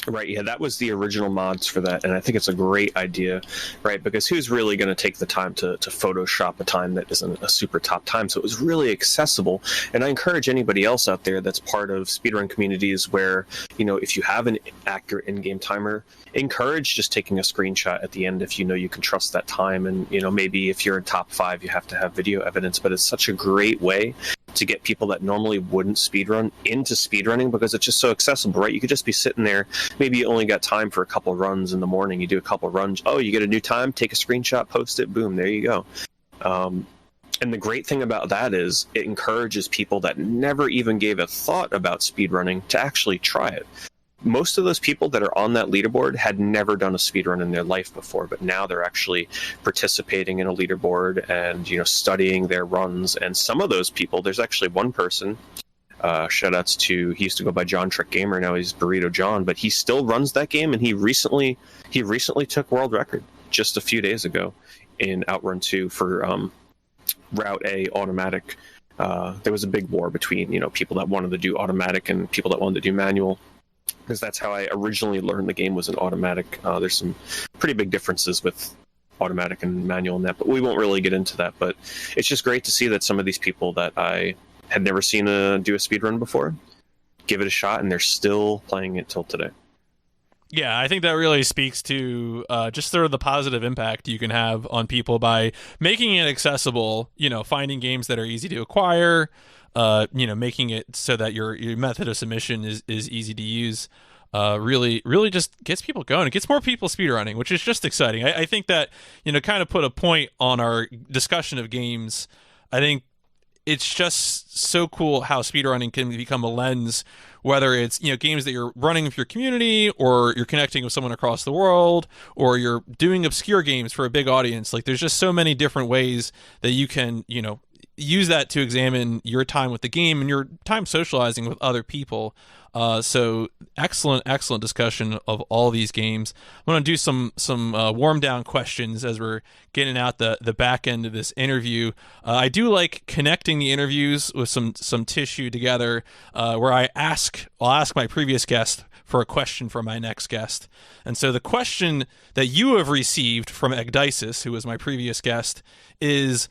Right, yeah, that was the original mods for that, and I think it's a great idea, right? Because who's really going to take the time to Photoshop a time that isn't a super top time? So it was really accessible, and I encourage anybody else out there that's part of speedrun communities where, if you have an accurate in-game timer, encourage just taking a screenshot at the end if you can trust that time. And, maybe if you're in top 5, you have to have video evidence, but it's such a great way to get people that normally wouldn't speedrun into speedrunning because it's just so accessible, right? You could just be sitting there. Maybe you only got time for a couple runs in the morning. You do a couple runs. Oh, you get a new time, take a screenshot, post it, boom, there you go. And the great thing about that is it encourages people that never even gave a thought about speedrunning to actually try it. Most of those people that are on that leaderboard had never done a speedrun in their life before, but now they're actually participating in a leaderboard and, studying their runs. And some of those people, there's actually one person, shout outs to, he used to go by John Trick Gamer, now he's Burrito John, but he still runs that game, and he recently took world record just a few days ago in OutRun 2 for Route A automatic. There was a big war between, people that wanted to do automatic and people that wanted to do manual, because that's how I originally learned the game, was an automatic. There's some pretty big differences with automatic and manual in that, but we won't really get into that. But it's just great to see that some of these people that I had never seen do a speedrun before give it a shot, and they're still playing it till today. Yeah, I think that really speaks to just sort of the positive impact you can have on people by making it accessible, finding games that are easy to acquire, making it so that your method of submission is easy to use. Really just gets people going. It gets more people speedrunning, which is just exciting. I think that, kind of put a point on our discussion of games. I think it's just so cool how speedrunning can become a lens, whether it's, games that you're running with your community, or you're connecting with someone across the world, or you're doing obscure games for a big audience. Like, there's just so many different ways that you can, use that to examine your time with the game and your time socializing with other people. So excellent discussion of all these games. I'm going to do some warm down questions as we're getting out the back end of this interview. I do like connecting the interviews with some tissue together, where I'll ask my previous guest for a question from my next guest. And so the question that you have received from Egdisis, who was my previous guest, is,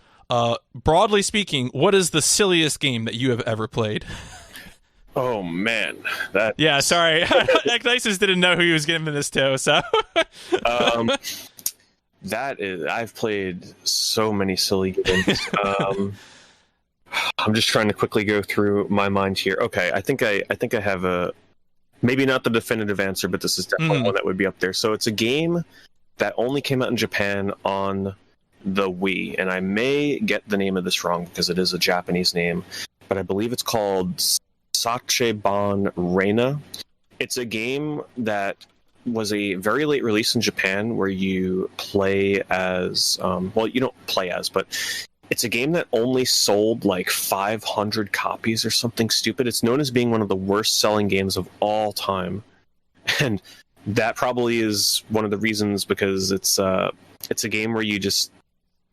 broadly speaking, what is the silliest game that you have ever played? Oh man, yeah. Sorry, Egdisis didn't know who he was giving this to. So, I've played so many silly games. I'm just trying to quickly go through my mind here. Okay, I think I have a, maybe not the definitive answer, but this is definitely one that would be up there. So it's a game that only came out in Japan on the Wii, and I may get the name of this wrong because it is a Japanese name, but I believe it's called Sachebon Reina. It's a game that was a very late release in Japan, where you play as, you don't play as, but it's a game that only sold like 500 copies or something stupid. It's known as being one of the worst selling games of all time, and that probably is one of the reasons, because it's a game where you just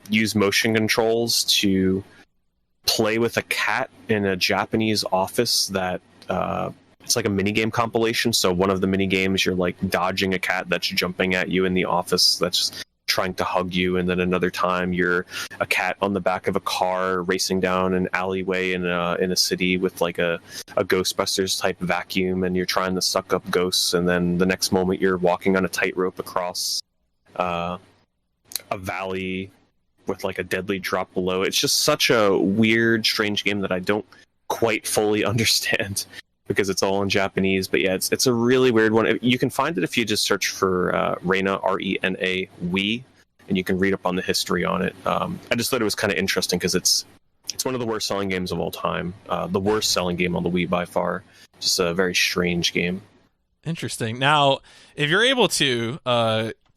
use motion controls to play with a cat in a Japanese office that it's like a minigame compilation. So one of the minigames, you're like dodging a cat that's jumping at you in the office that's trying to hug you, and then another time you're a cat on the back of a car racing down an alleyway in a city with like a Ghostbusters type vacuum, and you're trying to suck up ghosts, and then the next moment you're walking on a tightrope across a valley with like a deadly drop below. It's just such a weird, strange game that I don't quite fully understand because it's all in Japanese. But yeah, it's a really weird one. You can find it if you just search for Reina, Rena, Wii, and you can read up on the history on it. I just thought it was kind of interesting because it's one of the worst selling games of all time. The worst selling game on the Wii by far. Just a very strange game. Interesting. Now, if you're able to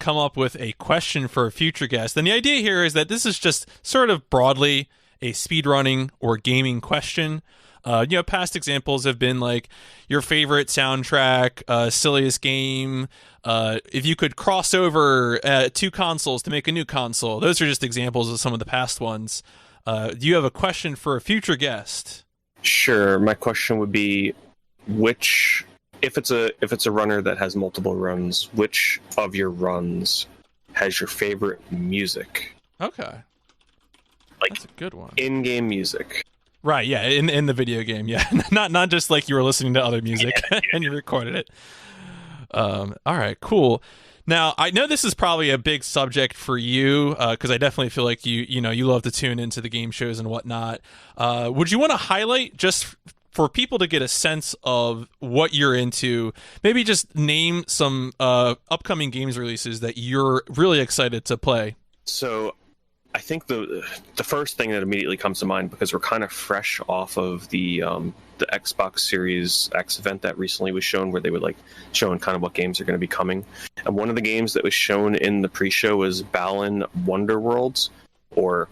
come up with a question for a future guest, then the idea here is that this is just sort of broadly a speedrunning or gaming question. Past examples have been like your favorite soundtrack, silliest game, if you could cross over two consoles to make a new console. Those are just examples of some of the past ones. Do you have a question for a future guest? Sure. My question would be, if it's a runner that has multiple runs, which of your runs has your favorite music? Okay. Like, that's a good one. In-game music. Right, yeah, in the video game, yeah. not just like you were listening to other music and you recorded it. All right, cool. Now, I know this is probably a big subject for you, because I definitely feel like you love to tune into the game shows and whatnot. Would you want to highlight, just for people to get a sense of what you're into, maybe just name some upcoming games releases that you're really excited to play? So I think the first thing that immediately comes to mind, because we're kind of fresh off of the Xbox Series X event that recently was shown, where they were like showing kind of what games are going to be coming. And one of the games that was shown in the pre-show was Balan Wonderworlds, or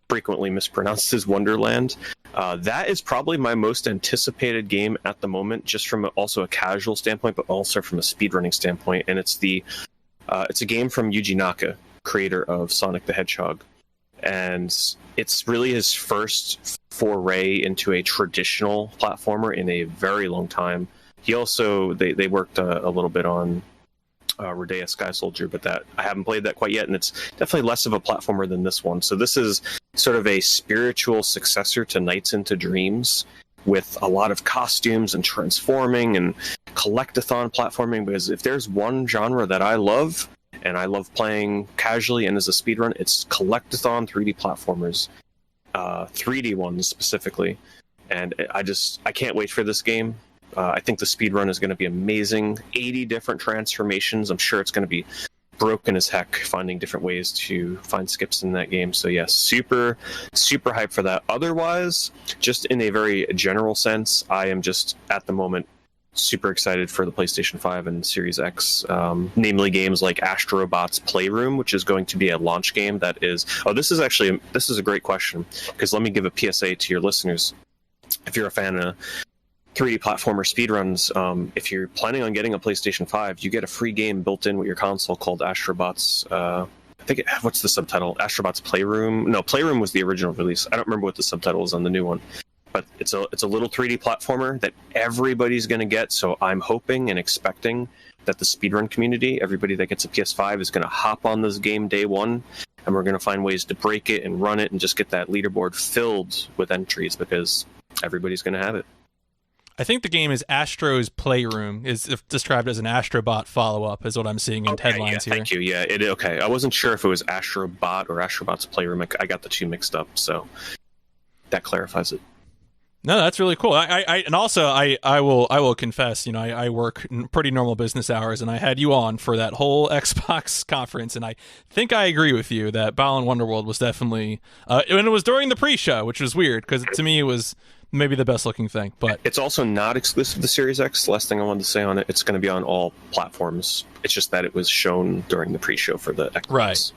frequently mispronounced as Wonderland. That is probably my most anticipated game at the moment, just from also a casual standpoint, but also from a speedrunning standpoint. And it's a game from Yuji Naka, creator of Sonic the Hedgehog. And it's really his first foray into a traditional platformer in a very long time. He also, they worked a little bit on Rodea Sky Soldier, but that I haven't played that quite yet, and it's definitely less of a platformer than this one. So this is sort of a spiritual successor to Nights into Dreams, with a lot of costumes and transforming and collectathon platforming, because if there's one genre that I love, and I love playing casually and as a speedrun, it's collectathon 3D platformers, 3D ones specifically. and I can't wait for this game. I think the speedrun is going to be amazing. 80 different transformations. I'm sure it's going to be broken as heck, finding different ways to find skips in that game. So yes, super hyped for that. Otherwise, just in a very general sense, I am just at the moment super excited for the PlayStation 5 and Series X, namely games like Astrobot's Playroom, which is going to be a launch game that is... this is a great question, because let me give a PSA to your listeners. If you're a fan of 3D platformer speedruns, if you're planning on getting a PlayStation 5, you get a free game built in with your console called Astrobot's... what's the subtitle? Astrobot's Playroom? No, Playroom was the original release. I don't remember what the subtitle is on the new one. But it's a little 3D platformer that everybody's going to get, so I'm hoping and expecting that the speedrun community, everybody that gets a PS5, is going to hop on this game day one, and we're going to find ways to break it and run it and just get that leaderboard filled with entries, because everybody's going to have it. I think the game is Astro's Playroom, is described as an Astrobot follow-up, is what I'm seeing in headlines here. Thank you. Yeah, okay. I wasn't sure if it was Astrobot or Astrobot's Playroom. I got the two mixed up, so that clarifies it. No, that's really cool. I will confess, I work pretty normal business hours, and I had you on for that whole Xbox conference, and I think I agree with you that Balan Wonderworld was definitely, and it was during the pre-show, which was weird, because to me it was maybe the best looking thing. But it's also not exclusive to Series X. The last thing I wanted to say on it, it's going to be on all platforms. It's just that it was shown during the pre-show for the Xbox.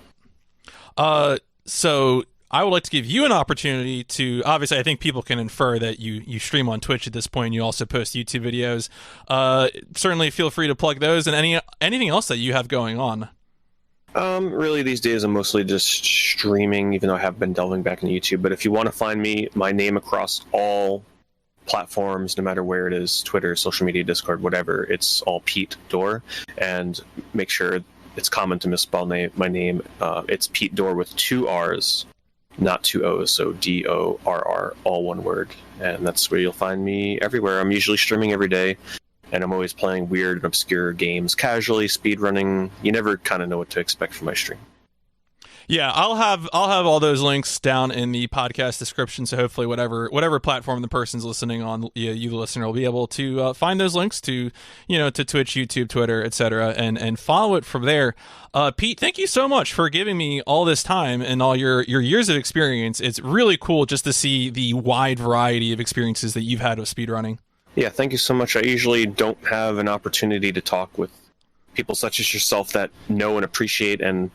Right. So I would like to give you an opportunity to, obviously I think people can infer that you stream on Twitch at this point, and you also post YouTube videos. Certainly feel free to plug those and anything else that you have going on. Really these days I'm mostly just streaming, even though I have been delving back into YouTube. But if you want to find me, my name across all platforms, no matter where it is, Twitter, social media, Discord, whatever, it's all Pete Dorr. And make sure it's common to misspell my name. It's Pete Dorr with 2 R's. Not 2 O's, so DORR, all one word. And that's where you'll find me everywhere. I'm usually streaming every day, and I'm always playing weird and obscure games casually, speedrunning. You never kind of know what to expect from my stream. Yeah, I'll have all those links down in the podcast description, so hopefully whatever platform the person's listening on, you the listener, will be able to find those links to to Twitch, YouTube, Twitter, etc., and follow it from there. Pete, thank you so much for giving me all this time and all your years of experience. It's really cool just to see the wide variety of experiences that you've had with speedrunning. Yeah, thank you so much. I usually don't have an opportunity to talk with people such as yourself that know and appreciate and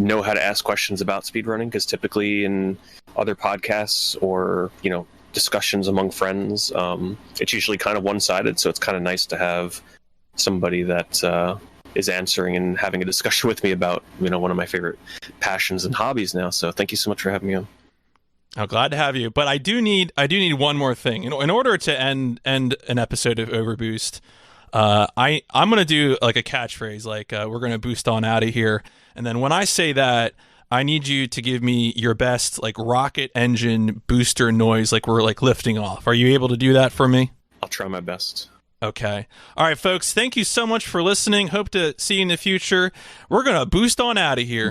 know how to ask questions about speedrunning, because typically in other podcasts or discussions among friends, it's usually kind of one-sided, so it's kind of nice to have somebody that is answering and having a discussion with me about one of my favorite passions and hobbies now. So thank you so much for having me on. I'm glad to have you, but I do need one more thing in order to end an episode of OverBoost. I'm gonna do like a catchphrase, like we're gonna boost on out of here, and then when I say that, I need you to give me your best like rocket engine booster noise, like we're like lifting off. Are you able to do that for me? I'll try my best. Okay. All right, folks. Thank you so much for listening. Hope to see you in the future. We're gonna boost on out of here.